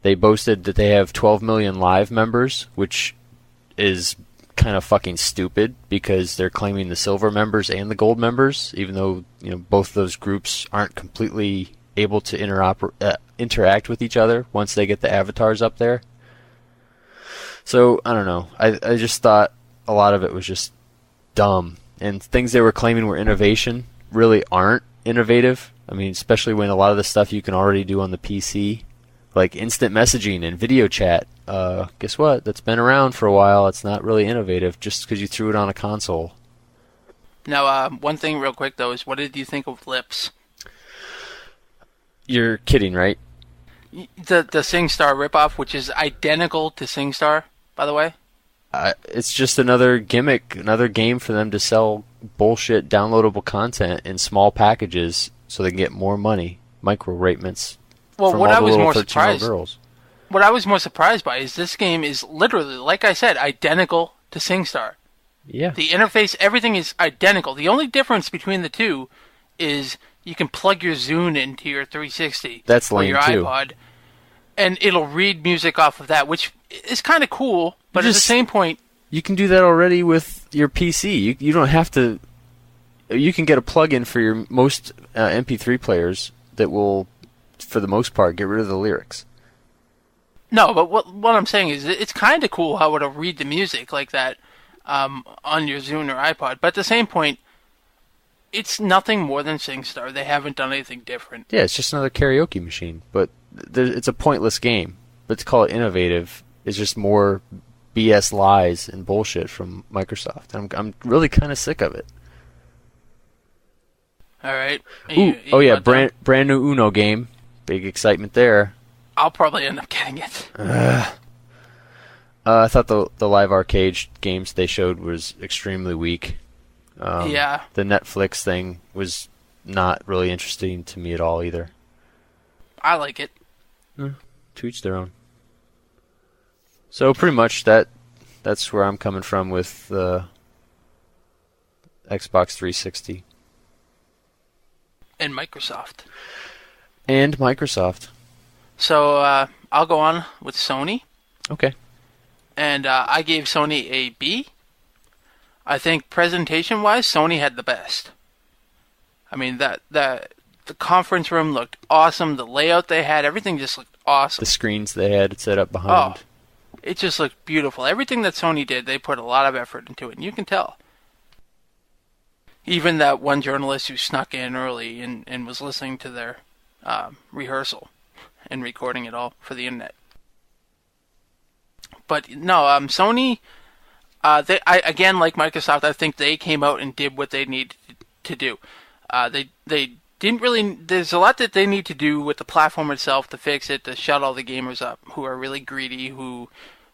[SPEAKER 3] They boasted that they have 12 million live members, which is kind of fucking stupid because they're claiming the silver members and the gold members, even though both those groups aren't completely able to interact with each other once they get the avatars up there. So I don't know. I just thought a lot of it was just dumb, and things they were claiming were innovation really aren't innovative. I mean, especially when a lot of the stuff you can already do on the PC, like instant messaging and video chat. Guess what? That's been around for a while. It's not really innovative just because you threw it on a console.
[SPEAKER 2] Now, one thing real quick, though, is what did you think of Lips?
[SPEAKER 3] You're kidding, right?
[SPEAKER 2] The SingStar ripoff, which is identical to SingStar, by the way.
[SPEAKER 3] It's just another gimmick, another game for them to sell bullshit downloadable content in small packages so they can get more money, micro-ratements.
[SPEAKER 2] Well,
[SPEAKER 3] from
[SPEAKER 2] what
[SPEAKER 3] all
[SPEAKER 2] I
[SPEAKER 3] the
[SPEAKER 2] was
[SPEAKER 3] little
[SPEAKER 2] more
[SPEAKER 3] 13-year-old
[SPEAKER 2] surprised,
[SPEAKER 3] girls.
[SPEAKER 2] what I was more surprised by is this game is literally, like I said, identical to SingStar.
[SPEAKER 3] Yeah.
[SPEAKER 2] The interface, everything is identical. The only difference between the two is you can plug your Zune into your 360
[SPEAKER 3] That's
[SPEAKER 2] or
[SPEAKER 3] lame
[SPEAKER 2] your
[SPEAKER 3] too.
[SPEAKER 2] iPod, and it'll read music off of that, which is kind of cool. But at the same point,
[SPEAKER 3] you can do that already with your PC. You don't have to. You can get a plug-in for your most MP3 players that will, for the most part, get rid of the lyrics.
[SPEAKER 2] No, but what I'm saying is it's kind of cool how it'll read the music like that on your Zune or iPod. But at the same point, it's nothing more than SingStar. They haven't done anything different.
[SPEAKER 3] Yeah, it's just another karaoke machine. But it's a pointless game. But to call it innovative is just more BS lies and bullshit from Microsoft. I'm really kind of sick of it.
[SPEAKER 2] All right.
[SPEAKER 3] Brand new Uno game. Big excitement there.
[SPEAKER 2] I'll probably end up getting it.
[SPEAKER 3] I thought the live arcade games they showed was extremely weak.
[SPEAKER 2] Yeah.
[SPEAKER 3] The Netflix thing was not really interesting to me at all either.
[SPEAKER 2] I like it.
[SPEAKER 3] To each their own. So pretty much that's where I'm coming from with the Xbox 360.
[SPEAKER 2] And Microsoft. So I'll go on with Sony.
[SPEAKER 3] Okay.
[SPEAKER 2] And I gave Sony a B. I think presentation-wise, Sony had the best. I mean, the conference room looked awesome. The layout they had, everything just looked awesome.
[SPEAKER 3] The screens they had set up behind.
[SPEAKER 2] Oh, it just looked beautiful. Everything that Sony did, they put a lot of effort into it, and you can tell. Even that one journalist who snuck in early and was listening to their rehearsal and recording it all for the internet. But no, Sony, again, like Microsoft, I think they came out and did what they needed to do. They didn't really. There's a lot that they need to do with the platform itself to fix it, to shut all the gamers up who are really greedy. Who,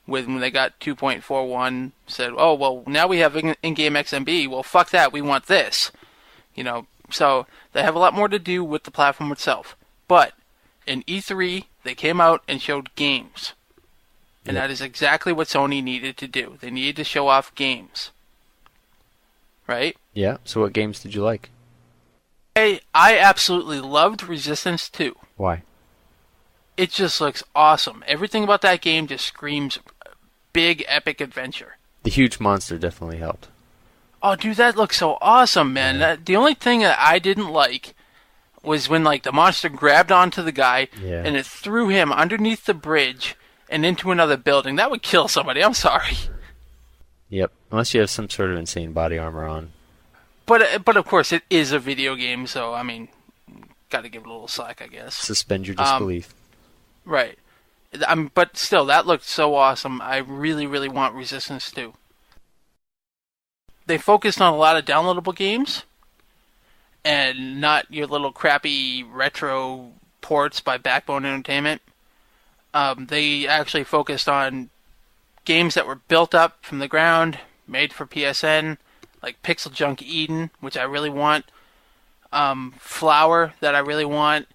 [SPEAKER 2] when they got 2.41, said, "Oh well, now we have in-game XMB. Well, fuck that. We want this." So they have a lot more to do with the platform itself. But in E3, they came out and showed games. And that is exactly what Sony needed to do. They needed to show off games. Right?
[SPEAKER 3] Yeah. So what games did you like?
[SPEAKER 2] I absolutely loved Resistance 2.
[SPEAKER 3] Why?
[SPEAKER 2] It just looks awesome. Everything about that game just screams big, epic adventure.
[SPEAKER 3] The huge monster definitely helped.
[SPEAKER 2] Oh, dude, that looks so awesome, man.
[SPEAKER 3] Yeah.
[SPEAKER 2] The only thing that I didn't like was when the monster grabbed onto the guy and it threw him underneath the bridge and into another building. That would kill somebody. I'm sorry.
[SPEAKER 3] Yep. Unless you have some sort of insane body armor on.
[SPEAKER 2] But of course, it is a video game, so, I mean, got to give it a little slack, I guess.
[SPEAKER 3] Suspend your disbelief.
[SPEAKER 2] Right. But still, that looked so awesome. I really, really want Resistance 2. They focused on a lot of downloadable games, and not your little crappy retro ports by Backbone Entertainment. They actually focused on games that were built up from the ground, made for PSN, like Pixel Junk Eden, which I really want, Flower, that I really want,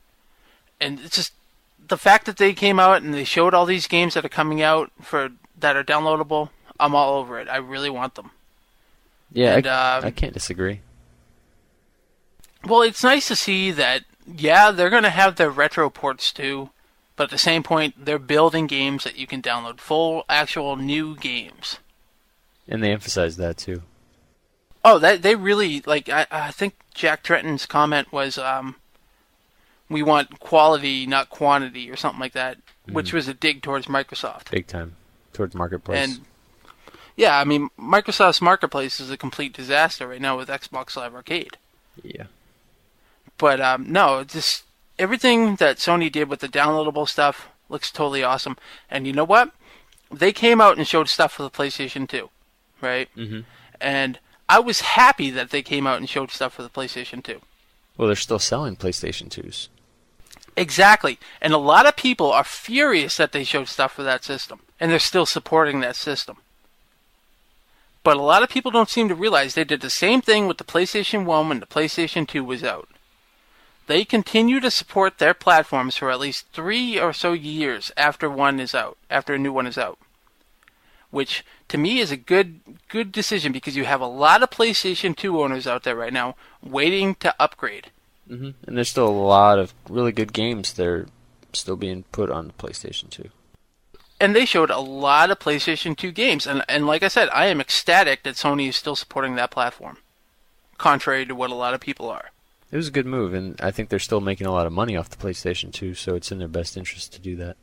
[SPEAKER 2] and it's just the fact that they came out and they showed all these games that are coming out that are downloadable. I'm all over it. I really want them.
[SPEAKER 3] Yeah,
[SPEAKER 2] and,
[SPEAKER 3] I can't disagree.
[SPEAKER 2] Well, it's nice to see that, yeah, they're going to have their retro ports too, but at the same point, they're building games that you can download, full, actual new games.
[SPEAKER 3] And they emphasize that too.
[SPEAKER 2] Oh, they really, like, I think Jack Trenton's comment was, we want quality, not quantity, or something like that, which was a dig towards Microsoft.
[SPEAKER 3] Big time. Towards Marketplace.
[SPEAKER 2] And, yeah, I mean, Microsoft's Marketplace is a complete disaster right now with Xbox Live Arcade.
[SPEAKER 3] Yeah.
[SPEAKER 2] But, no, just everything that Sony did with the downloadable stuff looks totally awesome. And you know what? They came out and showed stuff for the PlayStation 2, right? Mm-hmm. And I was happy that they came out and showed stuff for the PlayStation 2.
[SPEAKER 3] Well, they're still selling PlayStation 2s.
[SPEAKER 2] Exactly. And a lot of people are furious that they showed stuff for that system. And they're still supporting that system. But a lot of people don't seem to realize they did the same thing with the PlayStation 1 when the PlayStation 2 was out. They continue to support their platforms for at least 3 or so years after a new one is out. Which, to me, is a good decision because you have a lot of PlayStation 2 owners out there right now waiting to upgrade.
[SPEAKER 3] Mm-hmm. And there's still a lot of really good games that are still being put on the PlayStation 2.
[SPEAKER 2] And they showed a lot of PlayStation 2 games. And like I said, I am ecstatic that Sony is still supporting that platform, contrary to what a lot of people are.
[SPEAKER 3] It was a good move, and I think they're still making a lot of money off the PlayStation 2, so it's in their best interest to do that.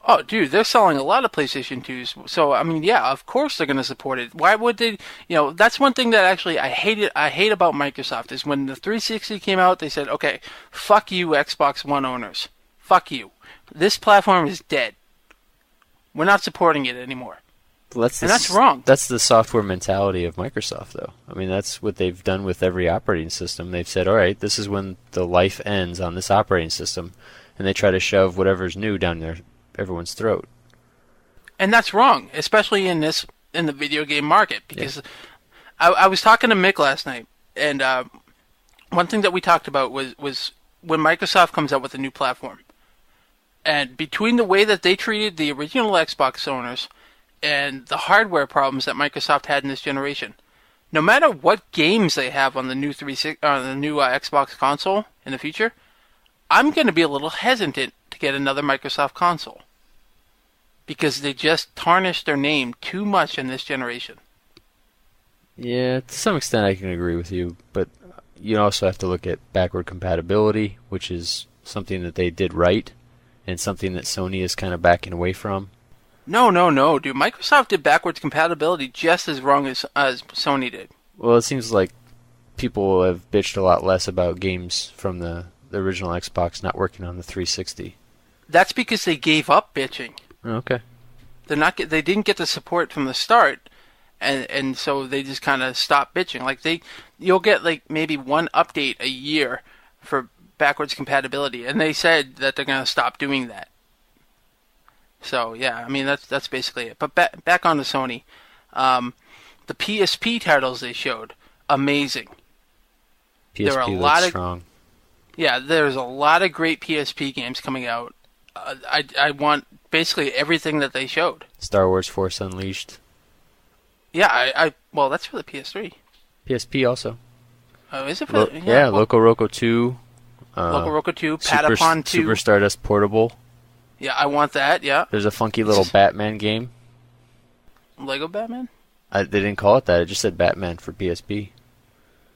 [SPEAKER 2] Oh, dude, they're selling a lot of PlayStation 2s. So, I mean, yeah, of course they're going to support it. Why would they? You know, that's one thing that actually I hate about Microsoft is when the 360 came out, they said, okay, fuck you, Xbox One owners. Fuck you. This platform is dead. We're not supporting it anymore.
[SPEAKER 3] Well,
[SPEAKER 2] that's wrong.
[SPEAKER 3] That's the software mentality of Microsoft, though. I mean, that's what they've done with every operating system. They've said, all right, this is when the life ends on this operating system, and they try to shove whatever's new down everyone's throat.
[SPEAKER 2] And that's wrong, especially in the video game market, because I was talking to Mick last night, and one thing that we talked about was when Microsoft comes out with a new platform, and between the way that they treated the original Xbox owners and the hardware problems that Microsoft had in this generation, no matter what games they have on the new Xbox console in the future, I'm going to be a little hesitant to get another Microsoft console because they just tarnished their name too much in this generation.
[SPEAKER 3] Yeah, to some extent I can agree with you, but you also have to look at backward compatibility, which is something that they did right and something that Sony is kind of backing away from.
[SPEAKER 2] No, dude. Microsoft did backwards compatibility just as wrong as Sony did.
[SPEAKER 3] Well, it seems like people have bitched a lot less about games from the original Xbox not working on the 360.
[SPEAKER 2] That's because they gave up bitching.
[SPEAKER 3] Okay.
[SPEAKER 2] They didn't get the support from the start, and so they just kind of stopped bitching. Like you'll get like maybe one update a year for backwards compatibility, and they said that they're going to stop doing that. So yeah, I mean that's basically it. But back on to Sony, the PSP titles they showed, amazing.
[SPEAKER 3] PSP looks strong.
[SPEAKER 2] Yeah, there's a lot of great PSP games coming out. I want basically everything that they showed.
[SPEAKER 3] Star Wars Force Unleashed.
[SPEAKER 2] Yeah, well, that's for the PS3.
[SPEAKER 3] PSP also.
[SPEAKER 2] Oh, is it for
[SPEAKER 3] Loco Roco 2.
[SPEAKER 2] Loco Roco 2, Patapon 2.
[SPEAKER 3] Super Stardust Portable.
[SPEAKER 2] Yeah, I want that, yeah.
[SPEAKER 3] There's a funky little Batman game.
[SPEAKER 2] Lego Batman?
[SPEAKER 3] They didn't call it that. It just said Batman for PSP.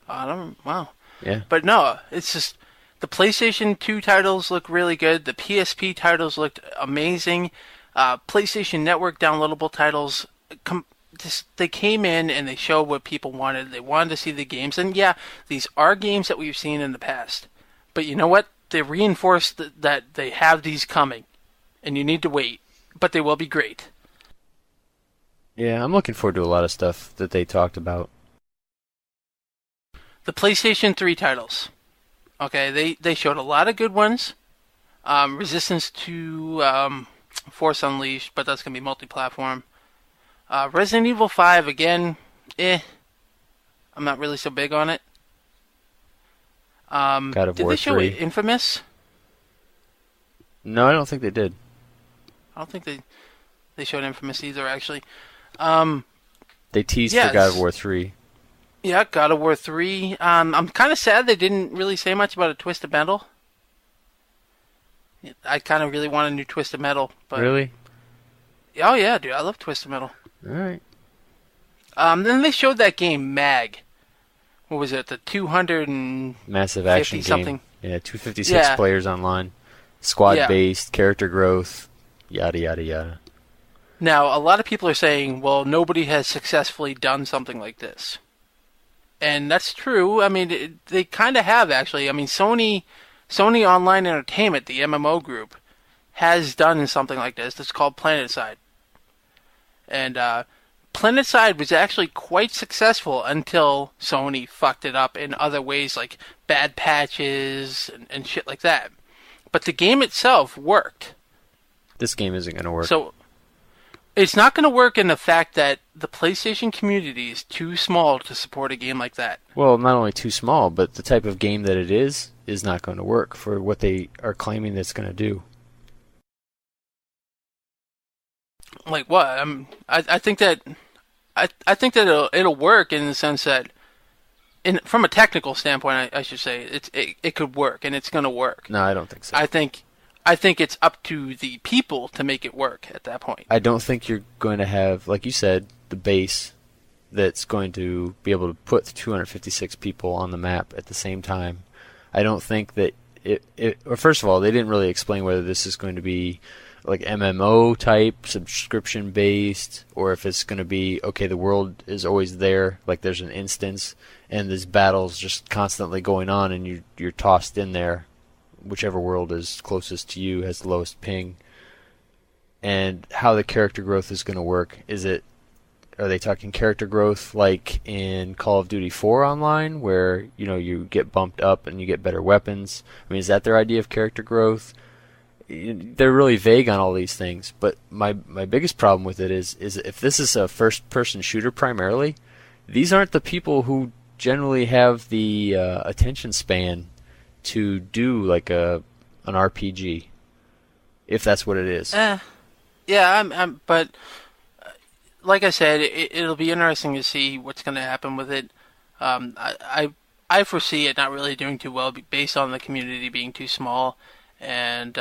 [SPEAKER 2] Wow.
[SPEAKER 3] Yeah.
[SPEAKER 2] But no, it's just the PlayStation 2 titles look really good. The PSP titles looked amazing. PlayStation Network downloadable titles, they came in and they showed what people wanted. They wanted to see the games. And yeah, these are games that we've seen in the past. But you know what? They reinforced that they have these coming, and you need to wait. But they will be great.
[SPEAKER 3] Yeah, I'm looking forward to a lot of stuff that they talked about.
[SPEAKER 2] The PlayStation 3 titles. Okay, they showed a lot of good ones. Resistance to Force Unleashed, but that's going to be multi-platform. Resident Evil 5, again, I'm not really so big on it.
[SPEAKER 3] God of
[SPEAKER 2] did
[SPEAKER 3] War
[SPEAKER 2] they show
[SPEAKER 3] 3.
[SPEAKER 2] Infamous?
[SPEAKER 3] No, I don't think they did.
[SPEAKER 2] I don't think they showed Infamous either, actually.
[SPEAKER 3] They teased for God of War 3.
[SPEAKER 2] Yeah, God of War 3. I'm kind of sad they didn't really say much about a Twisted Metal. I kind of really want a new Twisted Metal. But...
[SPEAKER 3] Really?
[SPEAKER 2] Oh, yeah, dude. I love Twisted Metal.
[SPEAKER 3] Alright.
[SPEAKER 2] Then they showed that game, MAG. What was it? The 200 and...
[SPEAKER 3] Massive action
[SPEAKER 2] something.
[SPEAKER 3] Game. Yeah, 256 players online. Squad-based, character growth, yada, yada, yada.
[SPEAKER 2] Now, a lot of people are saying, well, nobody has successfully done something like this. And that's true. I mean, they kind of have, actually. I mean, Sony Online Entertainment, the MMO group, has done something like this. It's called PlanetSide. And PlanetSide was actually quite successful until Sony fucked it up in other ways, like bad patches and shit like that. But the game itself worked.
[SPEAKER 3] This game isn't going to work.
[SPEAKER 2] So, it's not going to work in the fact that the PlayStation community is too small to support a game like that.
[SPEAKER 3] Well, not only too small, but the type of game that it is not going to work for what they are claiming that it's going to do.
[SPEAKER 2] Like what? I think that I think that it'll work in the sense that, from a technical standpoint, I should say it could work and it's going to work.
[SPEAKER 3] No, I don't think so.
[SPEAKER 2] I think it's up to the people to make it work at that point.
[SPEAKER 3] I don't think you're going to have, like you said, the base that's going to be able to put 256 people on the map at the same time. I don't think that or first of all, they didn't really explain whether this is going to be like MMO type, subscription based, or if it's going to be, okay, the world is always there, like there's an instance, and this battle's just constantly going on, and you're tossed in there. Whichever world is closest to you has the lowest ping. And how the character growth is going to work. Are they talking character growth like in Call of Duty 4 Online, where you get bumped up and you get better weapons? I mean, is that their idea of character growth? They're really vague on all these things. But my biggest problem with it is if this is a first-person shooter primarily, these aren't the people who generally have the attention span to do like an RPG, if that's what it is.
[SPEAKER 2] Yeah, but like I said, it'll be interesting to see what's going to happen with it. I foresee it not really doing too well based on the community being too small, and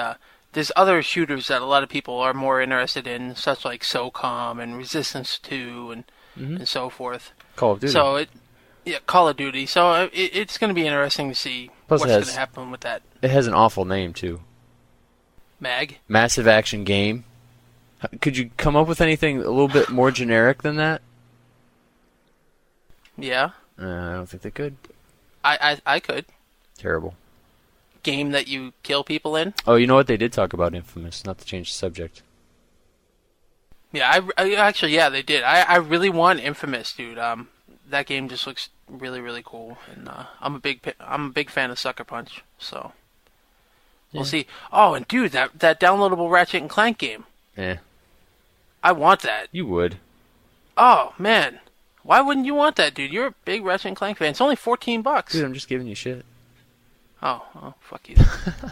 [SPEAKER 2] there's other shooters that a lot of people are more interested in, such like SOCOM and Resistance 2 and so forth.
[SPEAKER 3] Call of Duty.
[SPEAKER 2] So Call of Duty. So it's going to be interesting to see what's going to happen with that.
[SPEAKER 3] It has an awful name, too.
[SPEAKER 2] MAG?
[SPEAKER 3] Massive Action Game. Could you come up with anything a little bit more generic than that?
[SPEAKER 2] Yeah.
[SPEAKER 3] I don't think they could.
[SPEAKER 2] I could.
[SPEAKER 3] Terrible.
[SPEAKER 2] Game that you kill people in?
[SPEAKER 3] Oh, you know what? They did talk about Infamous, not to change the subject.
[SPEAKER 2] Yeah, I actually, yeah, they did. I really want Infamous, dude. That game just looks really, really cool, and I'm a big fan of Sucker Punch, so we'll see. Oh, and dude, that downloadable Ratchet and Clank game.
[SPEAKER 3] Yeah.
[SPEAKER 2] I want that.
[SPEAKER 3] You would.
[SPEAKER 2] Oh man, why wouldn't you want that, dude? You're a big Ratchet and Clank fan. It's only $14.
[SPEAKER 3] Dude, I'm just giving you shit.
[SPEAKER 2] Oh, fuck you. All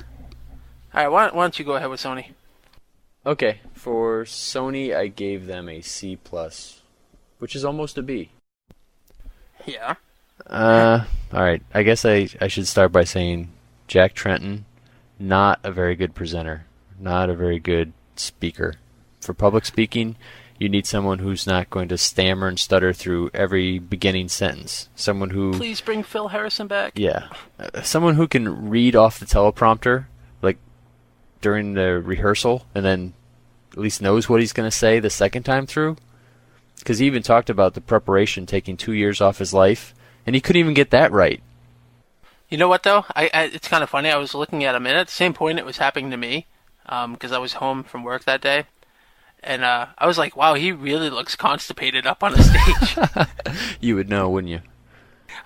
[SPEAKER 2] right, why don't you go ahead with Sony?
[SPEAKER 3] Okay, for Sony, I gave them a C+, which is almost a B.
[SPEAKER 2] Yeah.
[SPEAKER 3] Alright, I guess I should start by saying Jack Trenton, not a very good presenter, not a very good speaker. For public speaking, you need someone who's not going to stammer and stutter through every beginning sentence. Someone who...
[SPEAKER 2] Please bring Phil Harrison back.
[SPEAKER 3] Yeah. Someone who can read off the teleprompter, like, during the rehearsal, and then at least knows what he's going to say the second time through. Because he even talked about the preparation taking 2 years off his life, and he couldn't even get that right.
[SPEAKER 2] You know what though? It's kind of funny. I was looking at him, and at the same point, it was happening to me, because I was home from work that day, and I was like, "Wow, he really looks constipated up on the stage."
[SPEAKER 3] You would know, wouldn't you?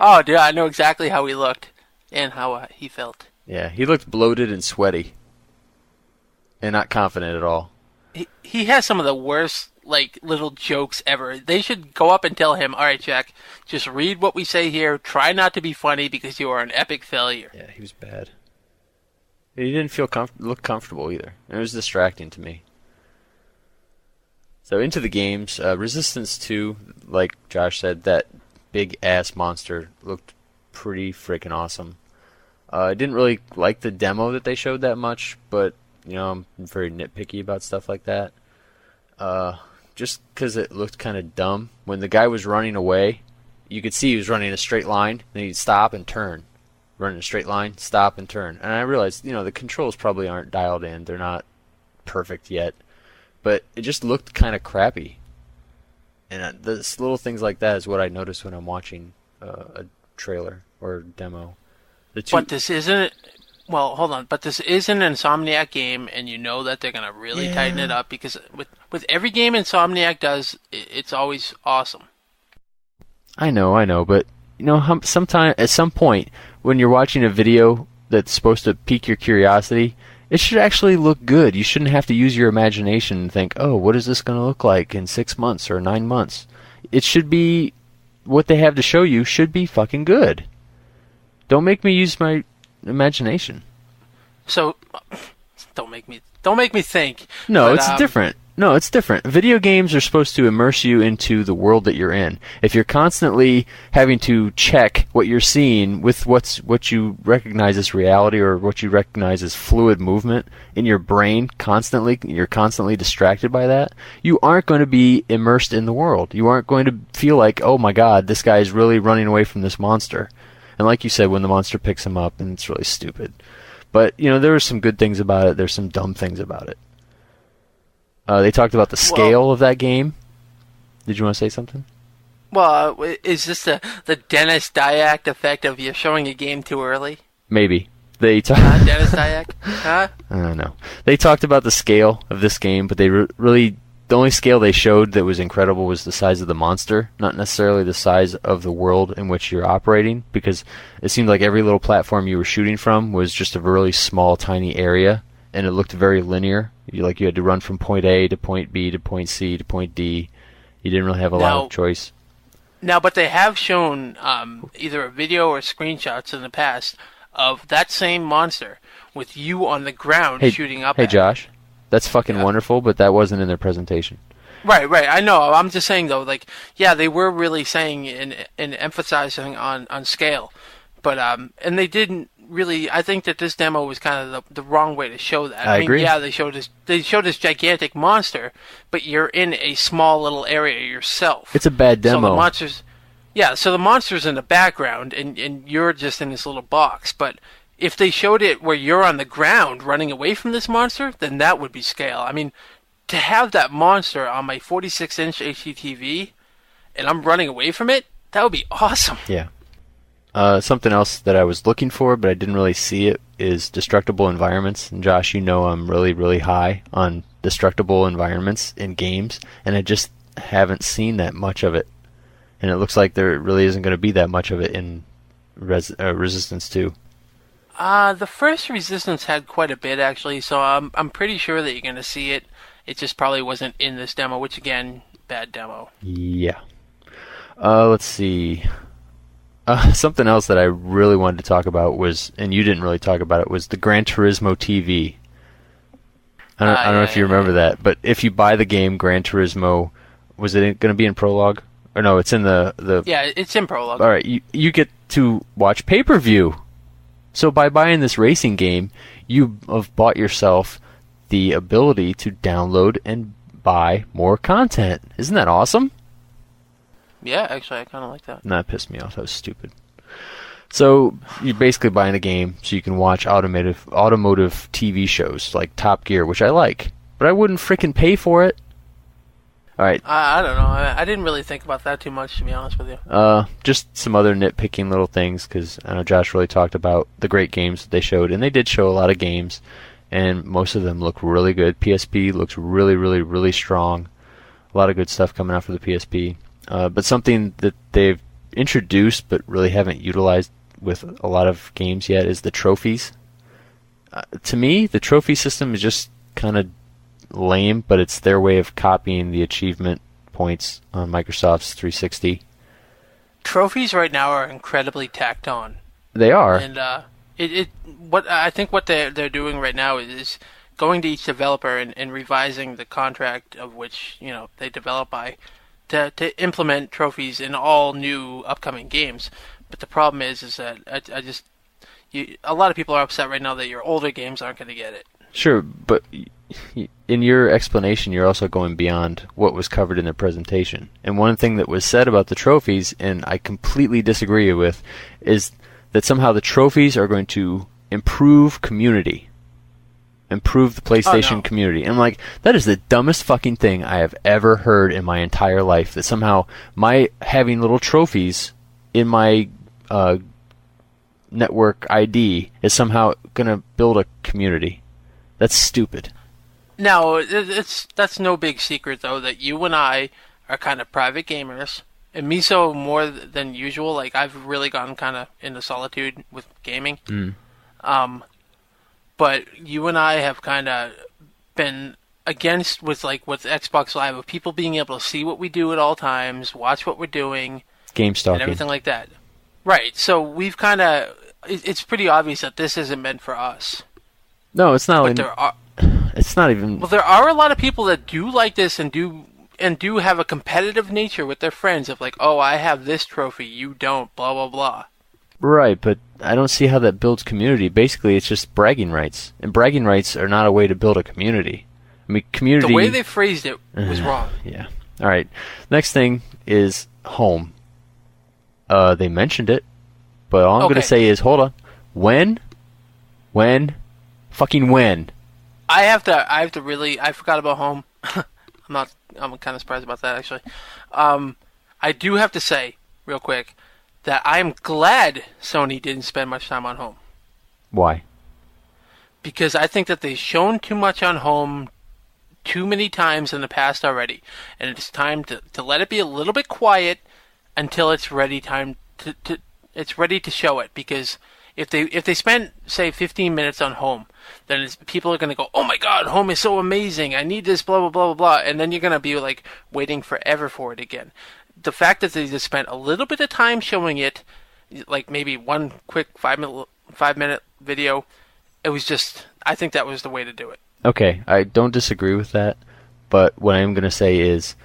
[SPEAKER 2] Oh, dude, I know exactly how he looked and how he felt.
[SPEAKER 3] Yeah, he looked bloated and sweaty, and not confident at all.
[SPEAKER 2] He has some of the worst little jokes ever. They should go up and tell him, "All right, Jack, just read what we say here. Try not to be funny because you are an epic failure."
[SPEAKER 3] Yeah, he was bad. He didn't look comfortable either. It was distracting to me. So into the games, Resistance 2, like Josh said, that big ass monster looked pretty freaking awesome. I didn't really like the demo that they showed that much, but I'm very nitpicky about stuff like that. Just because it looked kind of dumb. When the guy was running away, you could see he was running a straight line, then he'd stop and turn. Run in a straight line, stop and turn. And I realized, the controls probably aren't dialed in. They're not perfect yet. But it just looked kind of crappy. And this little things like that is what I notice when I'm watching a trailer or demo.
[SPEAKER 2] But this isn't... Well, hold on. But this is an Insomniac game, and you know that they're going to really tighten it up, because with every game Insomniac does, it's always awesome.
[SPEAKER 3] I know, but sometime at some point when you're watching a video that's supposed to pique your curiosity, it should actually look good. You shouldn't have to use your imagination and think, "Oh, what is this going to look like in 6 months or 9 months?" It should be what they have to show you should be fucking good. Don't make me use my imagination.
[SPEAKER 2] So, don't make me think.
[SPEAKER 3] No, it's different. No, it's different. Video games are supposed to immerse you into the world that you're in. If you're constantly having to check what you're seeing with what you recognize as reality or what you recognize as fluid movement in your brain you're constantly distracted by that, you aren't going to be immersed in the world. You aren't going to feel like, "Oh my god, this guy is really running away from this monster." And like you said, when the monster picks him up, and it's really stupid. But, there were some good things about it. There's some dumb things about it. They talked about the scale of that game. Did you want to say something?
[SPEAKER 2] Well, is this the Dennis Dyack effect of you're showing a game too early?
[SPEAKER 3] Maybe.
[SPEAKER 2] Dennis Dyack? Huh?
[SPEAKER 3] I don't know. They talked about the scale of this game, but they really... The only scale they showed that was incredible was the size of the monster, not necessarily the size of the world in which you're operating, because it seemed like every little platform you were shooting from was just a really small, tiny area, and it looked very linear. You had to run from point A to point B to point C to point D. You didn't really have a lot of choice.
[SPEAKER 2] Now, but they have shown either a video or screenshots in the past of that same monster with you on the ground shooting up at it.
[SPEAKER 3] Hey, Josh. That's fucking wonderful, but that wasn't in their presentation.
[SPEAKER 2] Right. I know. I'm just saying, though, they were really saying and emphasizing on scale. But, and they didn't really, I think that this demo was kind of the wrong way to show that.
[SPEAKER 3] I agree.
[SPEAKER 2] Yeah, they showed this gigantic monster, but you're in a small little area yourself.
[SPEAKER 3] It's a bad demo.
[SPEAKER 2] So the monster's in the background, and you're just in this little box, but... If they showed it where you're on the ground running away from this monster, then that would be scale. I mean, to have that monster on my 46-inch HD TV, and I'm running away from it, that would be awesome.
[SPEAKER 3] Yeah. Something else that I was looking for, but I didn't really see it, is destructible environments. And Josh, I'm really, really high on destructible environments in games, and I just haven't seen that much of it. And it looks like there really isn't going to be that much of it in Resistance 2.
[SPEAKER 2] The first Resistance had quite a bit, actually, so I'm pretty sure that you're going to see it. It just probably wasn't in this demo, which, again, bad demo.
[SPEAKER 3] Yeah. Let's see. Something else that I really wanted to talk about was, and you didn't really talk about it, was the Gran Turismo TV. I don't know if you remember that, but if you buy the game Gran Turismo, was it going to be in Prologue? Or no, it's in the...
[SPEAKER 2] Yeah, it's in Prologue.
[SPEAKER 3] All right, you get to watch pay-per-view. So by buying this racing game, you have bought yourself the ability to download and buy more content. Isn't that awesome?
[SPEAKER 2] Yeah, actually, I kind of like that.
[SPEAKER 3] That pissed me off. That was stupid. So you're basically buying the game so you can watch automotive TV shows like Top Gear, which I like. But I wouldn't frickin' pay for it. All right.
[SPEAKER 2] I don't know. I didn't really think about that too much, to be honest with you.
[SPEAKER 3] Just some other nitpicking little things, because I know Josh really talked about the great games that they showed, and they did show a lot of games, and most of them look really good. PSP looks really, really, really strong. A lot of good stuff coming out for the PSP. But something that they've introduced but really haven't utilized with a lot of games yet is the trophies. To me, the trophy system is just kind of lame, but it's their way of copying the achievement points on Microsoft's 360.
[SPEAKER 2] Trophies right now are incredibly tacked on.
[SPEAKER 3] They are.
[SPEAKER 2] And what I think what they're doing right now is going to each developer and revising the contract of which they develop by to implement trophies in all new upcoming games. But the problem is that a lot of people are upset right now that your older games aren't going to get it.
[SPEAKER 3] Sure, but in your explanation, you're also going beyond what was covered in the presentation. And one thing that was said about the trophies, and I completely disagree with, is that somehow the trophies are going to improve community. Improve the PlayStation community. And I'm like, that is the dumbest fucking thing I have ever heard in my entire life. That somehow my having little trophies in my network ID is somehow going to build a community. That's stupid.
[SPEAKER 2] Now, that's no big secret, though, that you and I are kind of private gamers. And me so more than usual. Like, I've really gone kind of into solitude with gaming. But you and I have kind of been against with Xbox Live of people being able to see what we do at all times, watch what we're doing.
[SPEAKER 3] Game stalking.
[SPEAKER 2] And everything like that. Right. So we've kind of... It's pretty obvious that this isn't meant for us.
[SPEAKER 3] No, it's not.
[SPEAKER 2] But
[SPEAKER 3] it's not even.
[SPEAKER 2] Well, there are a lot of people that do like this and do have a competitive nature with their friends of like, oh, I have this trophy, you don't, blah blah blah.
[SPEAKER 3] Right, but I don't see how that builds community. Basically, it's just bragging rights, and bragging rights are not a way to build a community. I mean, community.
[SPEAKER 2] The way they phrased it was wrong.
[SPEAKER 3] Yeah. All right. Next thing is home. They mentioned it, but all I'm going to say is, hold on. When? Fucking when?
[SPEAKER 2] I have to really, I forgot about home. I'm kind of surprised about that, actually. I do have to say, real quick, that I'm glad Sony didn't spend much time on home.
[SPEAKER 3] Why?
[SPEAKER 2] Because I think that they've shown too much on home too many times in the past already. And it's time to let it be a little bit quiet until it's ready it's ready to show it. Because if they spend, say, 15 minutes on home, then people are going to go, oh my god, home is so amazing, I need this, blah, blah, blah, blah, blah, and then you're going to be, like, waiting forever for it again. The fact that they just spent a little bit of time showing it, like maybe one quick 5-minute video, it was just, I think that was the way to do it.
[SPEAKER 3] Okay, I don't disagree with that, but what I'm going to say is,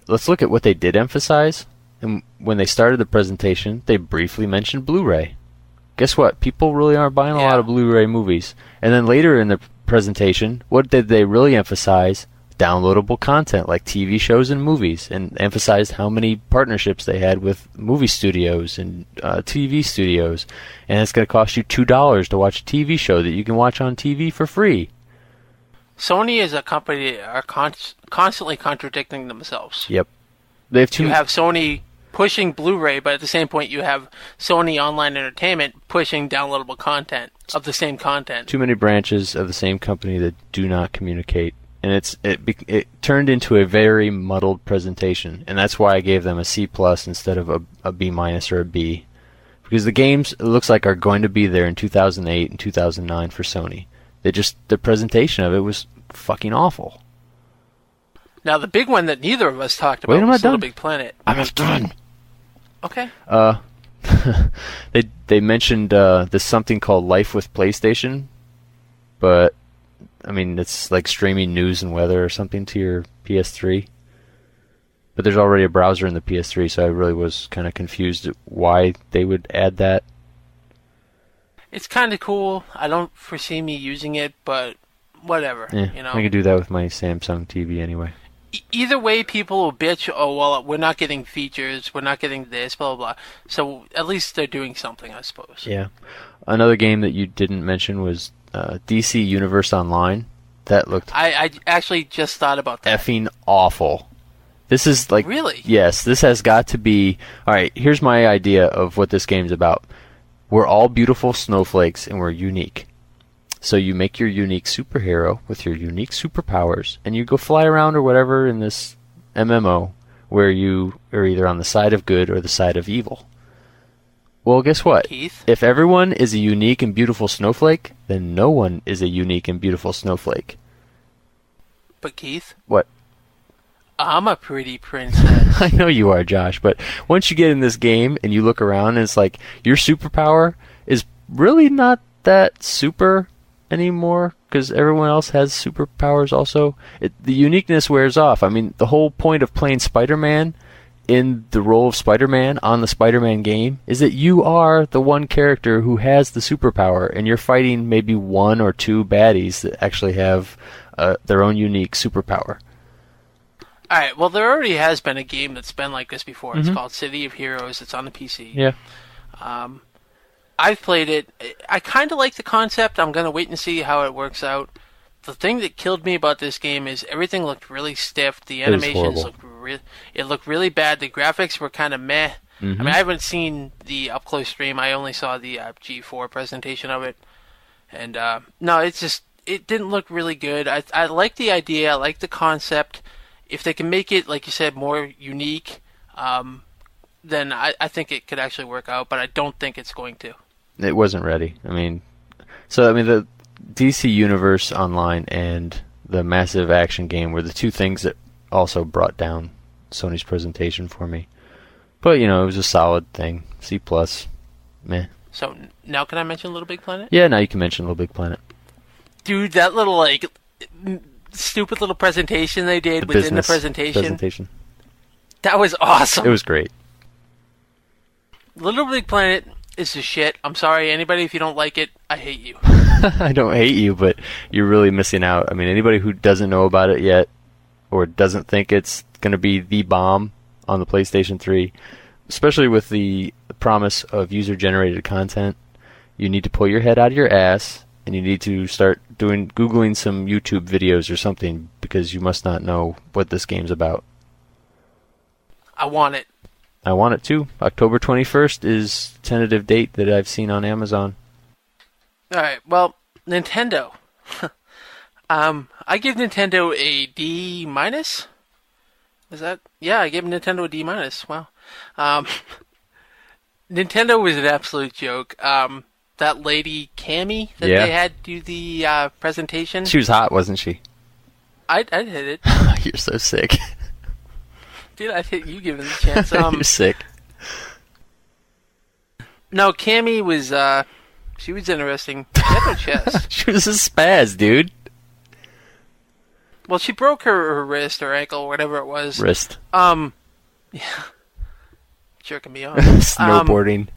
[SPEAKER 3] let's look at what they did emphasize, and when they started the presentation, they briefly mentioned Blu-ray. Guess what? People really aren't buying a lot of Blu-ray movies. And then later in the presentation, what did they really emphasize? Downloadable content like TV shows and movies, and emphasized how many partnerships they had with movie studios and TV studios. And it's going to cost you $2 to watch a TV show that you can watch on TV for free.
[SPEAKER 2] Sony is a company that are constantly contradicting themselves.
[SPEAKER 3] Yep. They have
[SPEAKER 2] You have Sony pushing Blu-ray, but at the same point you have Sony Online Entertainment pushing downloadable content of the same content.
[SPEAKER 3] Too many branches of the same company that do not communicate, and it turned into a very muddled presentation, and that's why I gave them a C+ instead of a B- or a B, because the games, it looks like, are going to be there in 2008 and 2009 for Sony. The presentation of it was fucking awful.
[SPEAKER 2] Now the big one that neither of us talked about was Little Big Planet.
[SPEAKER 3] I'm not done.
[SPEAKER 2] Okay.
[SPEAKER 3] They mentioned this something called Life with PlayStation, but I mean it's like streaming news and weather or something to your PS3. But there's already a browser in the PS3, so I really was kind of confused at why they would add that.
[SPEAKER 2] It's kind of cool. I don't foresee me using it, but whatever.
[SPEAKER 3] Yeah, I can do that with my Samsung TV anyway.
[SPEAKER 2] Either way, people will bitch, oh, well, we're not getting features, we're not getting this, blah, blah, blah. So at least they're doing something, I suppose.
[SPEAKER 3] Yeah. Another game that you didn't mention was DC Universe Online. That looked...
[SPEAKER 2] I actually just thought about that.
[SPEAKER 3] Effing awful. This is like...
[SPEAKER 2] Really?
[SPEAKER 3] Yes, this has got to be... Alright, here's my idea of what this game's about. We're all beautiful snowflakes, and we're unique. So you make your unique superhero with your unique superpowers, and you go fly around or whatever in this MMO, where you are either on the side of good or the side of evil. Well, guess what?
[SPEAKER 2] Keith?
[SPEAKER 3] If everyone is a unique and beautiful snowflake, then no one is a unique and beautiful snowflake.
[SPEAKER 2] But Keith?
[SPEAKER 3] What?
[SPEAKER 2] I'm a pretty princess.
[SPEAKER 3] I know you are, Josh, but once you get in this game and you look around and it's like your superpower is really not that super anymore because everyone else has superpowers also. The uniqueness wears off. I mean, the whole point of playing Spider-Man in the role of Spider-Man on the Spider-Man game is that you are the one character who has the superpower, and you're fighting maybe one or two baddies that actually have their own unique superpower.
[SPEAKER 2] Alright, well, there already has been a game that's been like this before. It's called City of Heroes. It's on the PC.
[SPEAKER 3] Yeah.
[SPEAKER 2] I've played it. I kind of like the concept. I'm going to wait and see how it works out. The thing that killed me about this game is everything looked really stiff. The animations looked really bad. The graphics were kind of meh. I mean, I haven't seen the up-close stream. I only saw the G4 presentation of it. And, no, it didn't look really good. I like the idea. I like the concept. If they can make it, like you said, more unique, then I think it could actually work out, but I don't think it's going to.
[SPEAKER 3] It wasn't ready. The DC Universe Online and the massive action game were the two things that also brought down Sony's presentation for me. But, it was a solid thing. C+. Meh.
[SPEAKER 2] So, now can I mention Little Big Planet?
[SPEAKER 3] Yeah, now you can mention Little Big Planet.
[SPEAKER 2] Dude, that little, stupid little presentation they did within the presentation. That was awesome.
[SPEAKER 3] It was great.
[SPEAKER 2] Little Big Planet is the shit. I'm sorry, anybody, if you don't like it, I hate you.
[SPEAKER 3] I don't hate you, but you're really missing out. I mean, anybody who doesn't know about it yet or doesn't think it's going to be the bomb on the PlayStation 3, especially with the promise of user-generated content, you need to pull your head out of your ass and you need to start Googling some YouTube videos or something because you must not know what this game's about.
[SPEAKER 2] I want it.
[SPEAKER 3] I want it too. October 21st is tentative date that I've seen on Amazon.
[SPEAKER 2] Alright, well, Nintendo. I give Nintendo a D-. Is that? Yeah, I gave Nintendo a D-. Wow. Nintendo was an absolute joke. That lady, Cammy, that they had do the presentation.
[SPEAKER 3] She was hot, wasn't she?
[SPEAKER 2] I'd hit it.
[SPEAKER 3] You're so sick.
[SPEAKER 2] Dude, I'd hit you given the chance.
[SPEAKER 3] You're sick.
[SPEAKER 2] No, Cammy was, she was interesting. She had no chest.
[SPEAKER 3] She was a spaz, dude.
[SPEAKER 2] Well, she broke her wrist or ankle, whatever it was.
[SPEAKER 3] Wrist.
[SPEAKER 2] Yeah. Jerking me off.
[SPEAKER 3] Snowboarding.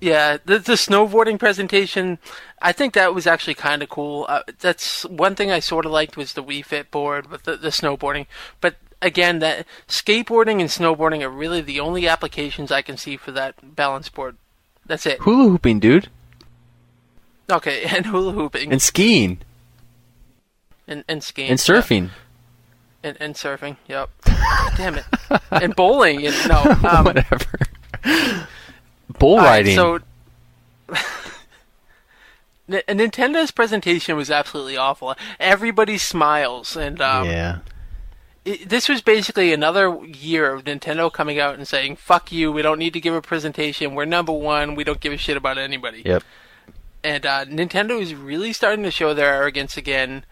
[SPEAKER 2] Yeah, the snowboarding presentation, I think that was actually kind of cool. That's one thing I sort of liked was the Wii Fit board with the snowboarding. But again, that skateboarding and snowboarding are really the only applications I can see for that balance board. That's it.
[SPEAKER 3] Hula hooping, dude.
[SPEAKER 2] Okay, and hula hooping.
[SPEAKER 3] And skiing.
[SPEAKER 2] And skiing.
[SPEAKER 3] And surfing.
[SPEAKER 2] Yeah. And surfing, yep. Damn it. And bowling. And
[SPEAKER 3] whatever. Bull riding.
[SPEAKER 2] So, Nintendo's presentation was absolutely awful. Everybody smiles, and
[SPEAKER 3] yeah.
[SPEAKER 2] This was basically another year of Nintendo coming out and saying, "Fuck you! We don't need to give a presentation. We're number one. We don't give a shit about anybody."
[SPEAKER 3] Yep.
[SPEAKER 2] And Nintendo is really starting to show their arrogance again.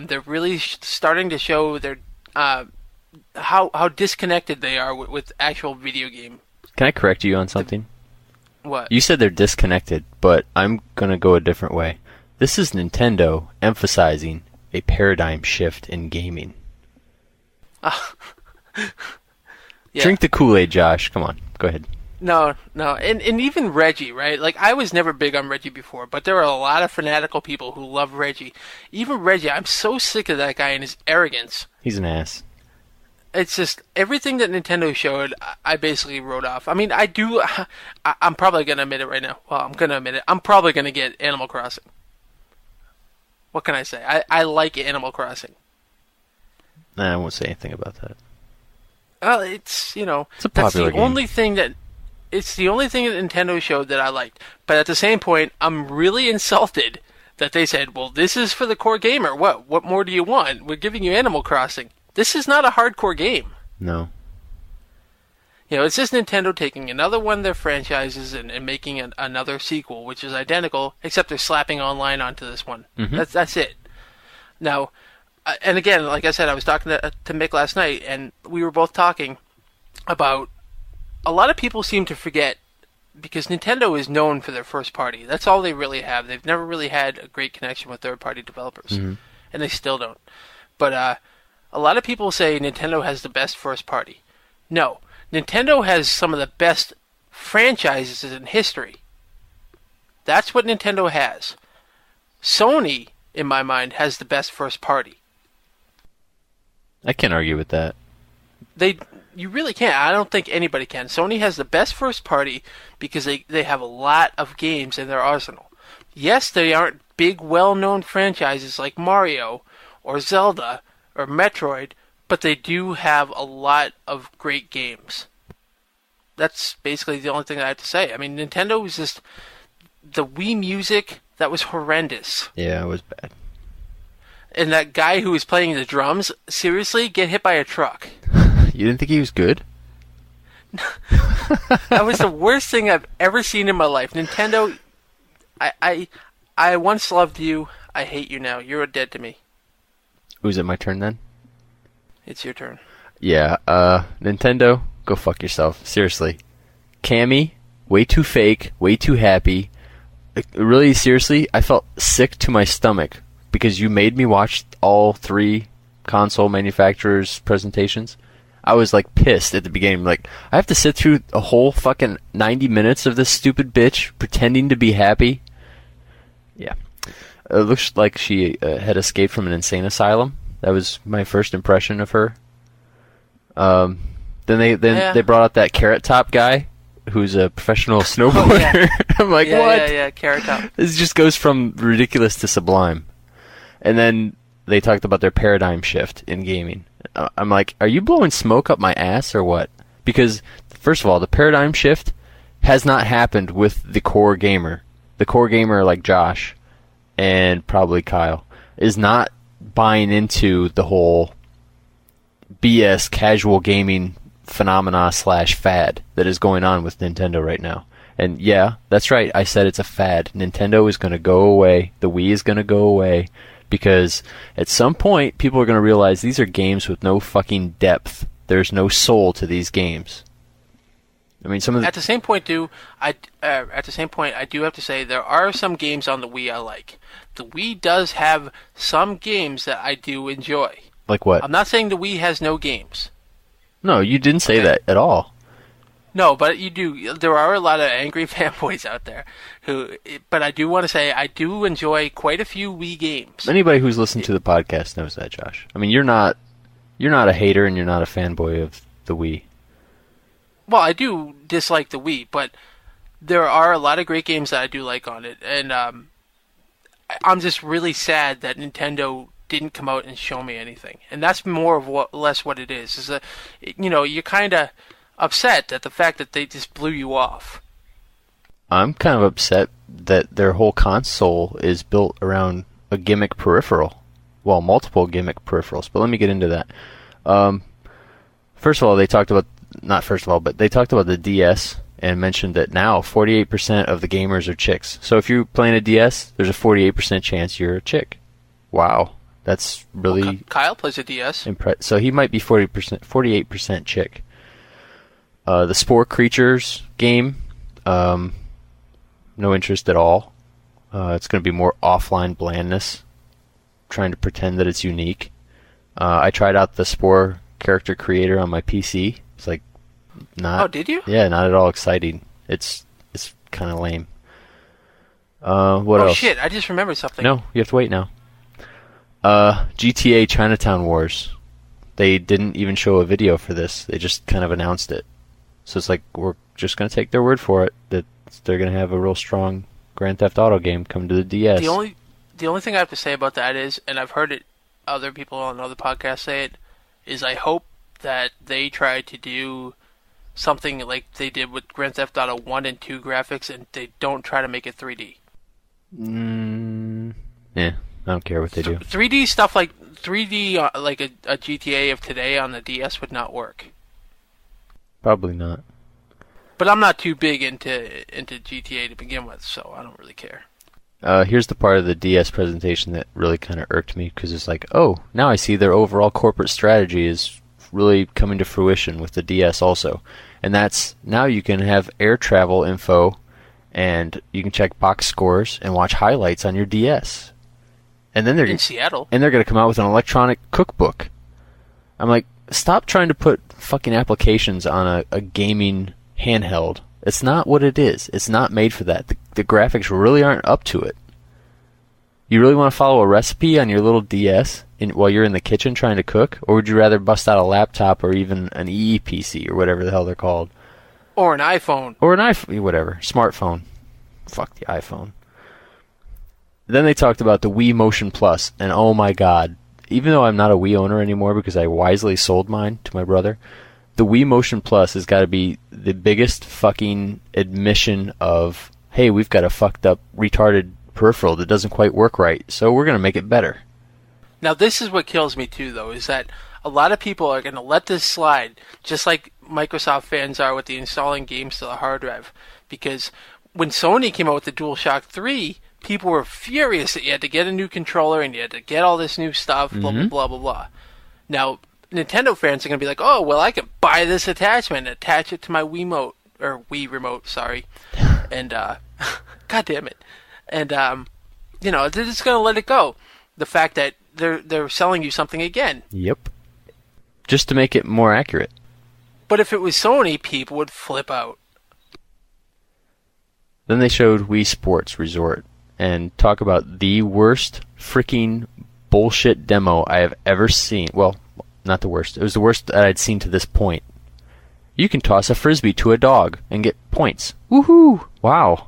[SPEAKER 2] They're really starting to show their how disconnected they are with actual video game.
[SPEAKER 3] Can I correct you on something?
[SPEAKER 2] What?
[SPEAKER 3] You said they're disconnected, but I'm going to go a different way. This is Nintendo emphasizing a paradigm shift in gaming.
[SPEAKER 2] Yeah.
[SPEAKER 3] Drink the Kool-Aid, Josh. Come on, go ahead.
[SPEAKER 2] No. And even Reggie, right? Like, I was never big on Reggie before, but there are a lot of fanatical people who love Reggie. Even Reggie, I'm so sick of that guy and his arrogance.
[SPEAKER 3] He's an ass.
[SPEAKER 2] It's just, everything that Nintendo showed, I basically wrote off. I mean, I'm probably going to admit it right now. Well, I'm going to admit it. I'm probably going to get Animal Crossing. What can I say? I like Animal Crossing.
[SPEAKER 3] Nah, I won't say anything about that.
[SPEAKER 2] Well, it's,
[SPEAKER 3] It's a
[SPEAKER 2] that's
[SPEAKER 3] popular
[SPEAKER 2] the
[SPEAKER 3] game.
[SPEAKER 2] only thing that Nintendo showed that I liked. But at the same point, I'm really insulted that they said, well, this is for the core gamer. What more do you want? We're giving you Animal Crossing. This is not a hardcore game.
[SPEAKER 3] No.
[SPEAKER 2] It's just Nintendo taking another one of their franchises and making another sequel, which is identical, except they're slapping online onto this one.
[SPEAKER 3] Mm-hmm.
[SPEAKER 2] That's it. Now, and again, like I said, I was talking to Mick last night, and we were both talking about a lot of people seem to forget, because Nintendo is known for their first party. That's all they really have. They've never really had a great connection with third-party developers, and they still don't. But a lot of people say Nintendo has the best first party. No. Nintendo has some of the best franchises in history. That's what Nintendo has. Sony, in my mind, has the best first party.
[SPEAKER 3] I can't argue with that.
[SPEAKER 2] You really can't. I don't think anybody can. Sony has the best first party because they have a lot of games in their arsenal. Yes, they aren't big, well-known franchises like Mario or Zelda or Metroid, but they do have a lot of great games. That's basically the only thing I have to say. I mean, Nintendo was just... The Wii music, that was horrendous.
[SPEAKER 3] Yeah, it was bad.
[SPEAKER 2] And that guy who was playing the drums, seriously, get hit by a truck.
[SPEAKER 3] You didn't think he was good?
[SPEAKER 2] That was the worst thing I've ever seen in my life. Nintendo, I once loved you. I hate you now. You're dead to me.
[SPEAKER 3] Was it my turn then?
[SPEAKER 2] It's your turn.
[SPEAKER 3] Yeah, Nintendo, go fuck yourself. Seriously. Cammy, way too fake, way too happy. Really, seriously, I felt sick to my stomach because you made me watch all 3 console manufacturers' presentations. I was like pissed at the beginning. Like, I have to sit through a whole fucking 90 minutes of this stupid bitch pretending to be happy. Yeah. It looks like she had escaped from an insane asylum. That was my first impression of her. Then they brought out that Carrot Top guy who's a professional snowboarder. Oh, yeah. I'm like, what?
[SPEAKER 2] Yeah, Carrot Top.
[SPEAKER 3] This just goes from ridiculous to sublime. And then they talked about their paradigm shift in gaming. I'm like, are you blowing smoke up my ass or what? Because, first of all, the paradigm shift has not happened with the core gamer. The core gamer, like Josh and probably Kyle, is not buying into the whole BS casual gaming phenomena / fad that is going on with Nintendo right now. And yeah, that's right, I said it's a fad. Nintendo is going to go away. The Wii is going to go away. Because at some point, people are going to realize these are games with no fucking depth. There's no soul to these games. I mean, some of the...
[SPEAKER 2] At the same point, I do have to say there are some games on the Wii I like. The Wii does have some games that I do enjoy.
[SPEAKER 3] Like what?
[SPEAKER 2] I'm not saying the Wii has no games.
[SPEAKER 3] No, you didn't say that at all.
[SPEAKER 2] No, but you do. There are a lot of angry fanboys out there but I do want to say I do enjoy quite a few Wii games.
[SPEAKER 3] Anybody who's listened to the podcast knows that, Josh. I mean, you're not a hater and you're not a fanboy of the Wii.
[SPEAKER 2] Well, I do dislike the Wii, but there are a lot of great games that I do like on it, and I'm just really sad that Nintendo didn't come out and show me anything. And that's more of less what it is. Is that, you're kind of upset at the fact that they just blew you off.
[SPEAKER 3] I'm kind of upset that their whole console is built around a gimmick peripheral. Well, multiple gimmick peripherals, but let me get into that. First of all, they talked about the DS and mentioned that now 48% of the gamers are chicks. So if you're playing a DS, there's a 48% chance you're a chick. Wow. That's really...
[SPEAKER 2] Well, Kyle plays a DS.
[SPEAKER 3] So he might be 48% chick. The Spore Creatures game, no interest at all. It's going to be more offline blandness, trying to pretend that it's unique. I tried out the Spore Character Creator on my PC. It's like not...
[SPEAKER 2] Oh, did you?
[SPEAKER 3] Yeah, not at all exciting. It's kind of lame. What else?
[SPEAKER 2] Oh shit, I just remembered something.
[SPEAKER 3] No, you have to wait now. GTA Chinatown Wars. They didn't even show a video for this. They just kind of announced it. So it's like, we're just going to take their word for it that they're going to have a real strong Grand Theft Auto game come to the DS.
[SPEAKER 2] The only thing I have to say about that is, and I've heard it, other people on other podcasts say it, is I hope that they tried to do something like they did with Grand Theft Auto 1 and 2 graphics, and they don't try to make it 3D.
[SPEAKER 3] Yeah, I don't care what they do.
[SPEAKER 2] 3D stuff like 3D, like a GTA of today on the DS would not work.
[SPEAKER 3] Probably not.
[SPEAKER 2] But I'm not too big into GTA to begin with, so I don't really care.
[SPEAKER 3] Here's the part of the DS presentation that really kind of irked me, because it's like, oh, now I see their overall corporate strategy is really coming to fruition with the DS also. And that's, now you can have air travel info, and you can check box scores and watch highlights on your DS. And then they're
[SPEAKER 2] in Seattle.
[SPEAKER 3] And they're going to come out with an electronic cookbook. I'm like, stop trying to put fucking applications on a gaming handheld. It's not what it is. It's not made for that. The graphics really aren't up to it. You really want to follow a recipe on your little DS while you're in the kitchen trying to cook? Or would you rather bust out a laptop or even an EEPC or whatever the hell they're called?
[SPEAKER 2] Or an iPhone.
[SPEAKER 3] Or an iPhone, whatever. Smartphone. Fuck the iPhone. Then they talked about the Wii Motion Plus, and oh my god. Even though I'm not a Wii owner anymore because I wisely sold mine to my brother, the Wii Motion Plus has got to be the biggest fucking admission of, hey, we've got a fucked up, retarded peripheral that doesn't quite work right, so we're going to make it better.
[SPEAKER 2] Now this is what kills me too, though, is that a lot of people are going to let this slide, just like Microsoft fans are with the installing games to the hard drive. Because when Sony came out with the DualShock 3, people were furious that you had to get a new controller and you had to get all this new stuff, blah, blah, blah, blah, blah. Now, Nintendo fans are going to be like, oh, well, I could buy this attachment and attach it to my Wiimote, or Wii Remote, sorry. And, God damn it. And, you know, they're just going to let it go. The fact that they're selling you something again.
[SPEAKER 3] Yep. Just to make it more accurate.
[SPEAKER 2] But if it was Sony, people would flip out.
[SPEAKER 3] Then they showed Wii Sports Resort and talk about the worst freaking bullshit demo I have ever seen. Well, not the worst. It was the worst that I'd seen to this point. You can toss a frisbee to a dog and get points. Woohoo! Wow.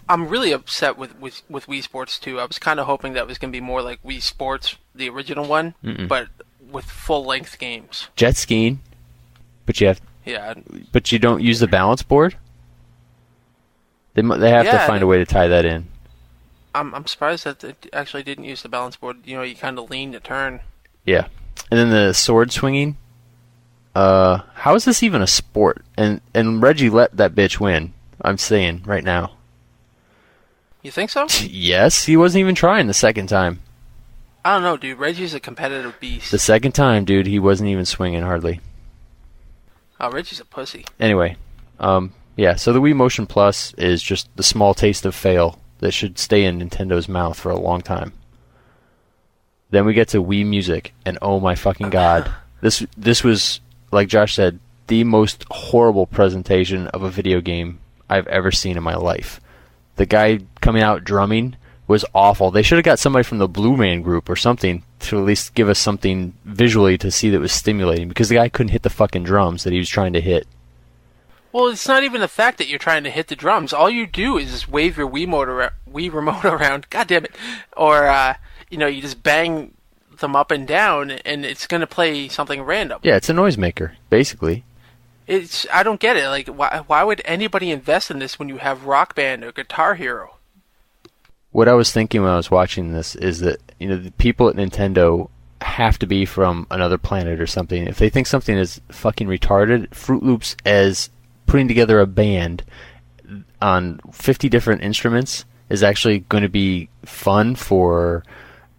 [SPEAKER 2] I'm really upset with Wii Sports 2. I was kind of hoping that was going to be more like Wii Sports, the original one, but with full-length games.
[SPEAKER 3] Jet skiing, but you don't use the balance board? They have to find a way to tie that in.
[SPEAKER 2] I'm surprised that it actually didn't use the balance board. You know, you kind of lean to turn.
[SPEAKER 3] Yeah. And then the sword swinging. How is this even a sport? And Reggie let that bitch win. I'm saying right now.
[SPEAKER 2] You think so?
[SPEAKER 3] Yes, he wasn't even trying the second time.
[SPEAKER 2] I don't know, dude. Reggie's a competitive beast.
[SPEAKER 3] The second time, dude, he wasn't even swinging hardly.
[SPEAKER 2] Oh, Reggie's a pussy.
[SPEAKER 3] Anyway, yeah, so the Wii Motion Plus is just the small taste of fail that should stay in Nintendo's mouth for a long time. Then we get to Wii Music, and oh my fucking god. This was, like Josh said, the most horrible presentation of a video game I've ever seen in my life. The guy coming out drumming was awful. They should have got somebody from the Blue Man Group or something to at least give us something visually to see that was stimulating, because the guy couldn't hit the fucking drums that he was trying to hit.
[SPEAKER 2] Well, it's not even the fact that you're trying to hit the drums. All you do is just wave your Wii remote around. God damn it. Or, you just bang them up and down, and it's going to play something random.
[SPEAKER 3] Yeah, it's a noisemaker, basically.
[SPEAKER 2] I don't get it. Like, why would anybody invest in this when you have Rock Band or Guitar Hero?
[SPEAKER 3] What I was thinking when I was watching this is that, the people at Nintendo have to be from another planet or something. If they think something is fucking retarded, Fruit Loops as putting together a band on 50 different instruments is actually going to be fun for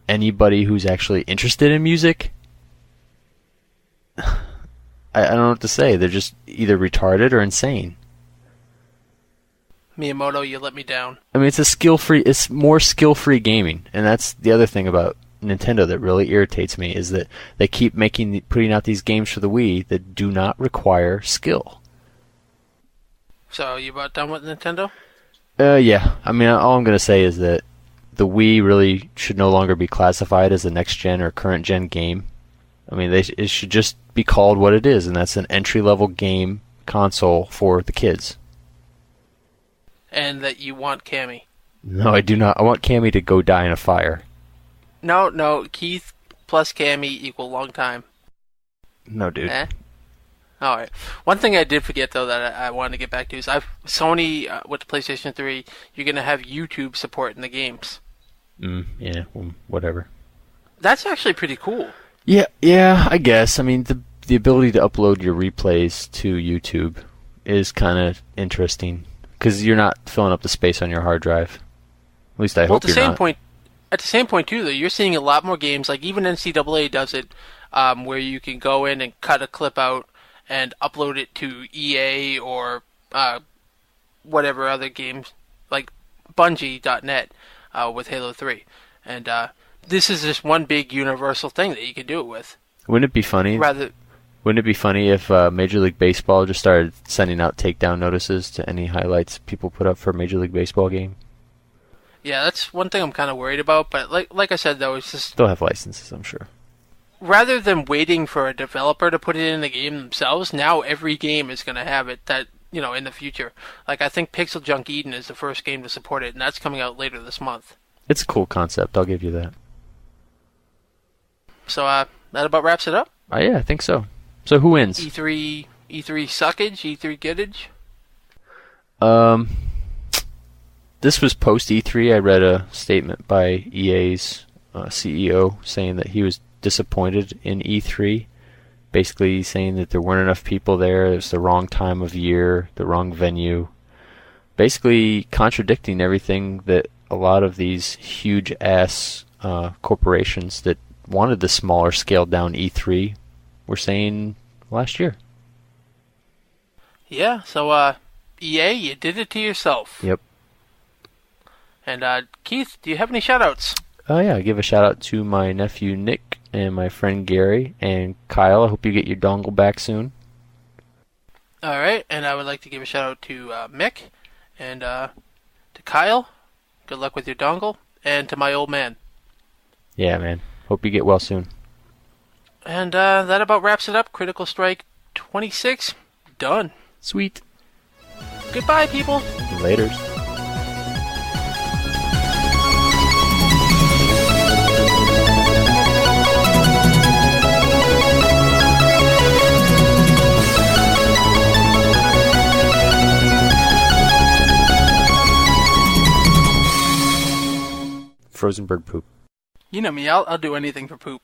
[SPEAKER 3] anybody who's actually interested in music. I don't know what to say. They're just either retarded or insane.
[SPEAKER 2] Miyamoto, you let me down.
[SPEAKER 3] I mean, it's more skill-free gaming, and that's the other thing about Nintendo that really irritates me, is that they keep putting out these games for the Wii that do not require skill.
[SPEAKER 2] So, you about done with Nintendo?
[SPEAKER 3] Yeah. I mean, all I'm going to say is that the Wii really should no longer be classified as a next-gen or current-gen game. I mean, it should just be called what it is, and that's an entry-level game console for the kids.
[SPEAKER 2] And that you want Cammy.
[SPEAKER 3] No, I do not. I want Cammy to go die in a fire.
[SPEAKER 2] No. Keith plus Cammy equal long time.
[SPEAKER 3] No, dude.
[SPEAKER 2] All right. One thing I did forget though that I wanted to get back to is Sony with the PlayStation 3, you're gonna have YouTube support in the games.
[SPEAKER 3] Yeah, well, whatever.
[SPEAKER 2] That's actually pretty cool.
[SPEAKER 3] Yeah, I guess. I mean, the ability to upload your replays to YouTube is kind of interesting because you're not filling up the space on your hard drive. At least I hope you're not.
[SPEAKER 2] At the same point, too, though, you're seeing a lot more games, like even NCAA does it, where you can go in and cut a clip out and upload it to EA or whatever other games, like Bungie.net with Halo 3. And this is just one big universal thing that you can do it with.
[SPEAKER 3] Wouldn't it be funny? Wouldn't it be funny if Major League Baseball just started sending out takedown notices to any highlights people put up for a Major League Baseball game?
[SPEAKER 2] Yeah, that's one thing I'm kind of worried about. But like I said, though, it's just...
[SPEAKER 3] They'll have licenses, I'm sure.
[SPEAKER 2] Rather than waiting for a developer to put it in the game themselves, now every game is going to have it that, in the future. Like, I think Pixel Junk Eden is the first game to support it, and that's coming out later this month.
[SPEAKER 3] It's a cool concept, I'll give you that.
[SPEAKER 2] So, that about wraps it up?
[SPEAKER 3] Yeah, I think so. So who wins?
[SPEAKER 2] E3 suckage? E3 goodage?
[SPEAKER 3] This was post E3. I read a statement by EA's CEO saying that he was disappointed in E3. Basically saying that there weren't enough people there. It was the wrong time of year, the wrong venue. Basically contradicting everything that a lot of these huge-ass corporations that wanted the smaller, scaled-down E3 were saying last year.
[SPEAKER 2] Yeah, so EA, you did it to yourself.
[SPEAKER 3] Yep.
[SPEAKER 2] And Keith, do you have any shout-outs?
[SPEAKER 3] Oh yeah, I give a shout-out to my nephew Nick and my friend Gary and Kyle. I hope you get your dongle back soon.
[SPEAKER 2] All right, and I would like to give a shout-out to Mick and to Kyle. Good luck with your dongle. And to my old man.
[SPEAKER 3] Yeah, man. Hope you get well soon.
[SPEAKER 2] And that about wraps it up. Critical Strike 26. Done.
[SPEAKER 3] Sweet.
[SPEAKER 2] Goodbye, people.
[SPEAKER 3] Laters. Frozenberg poop.
[SPEAKER 2] You know me, I'll do anything for poop.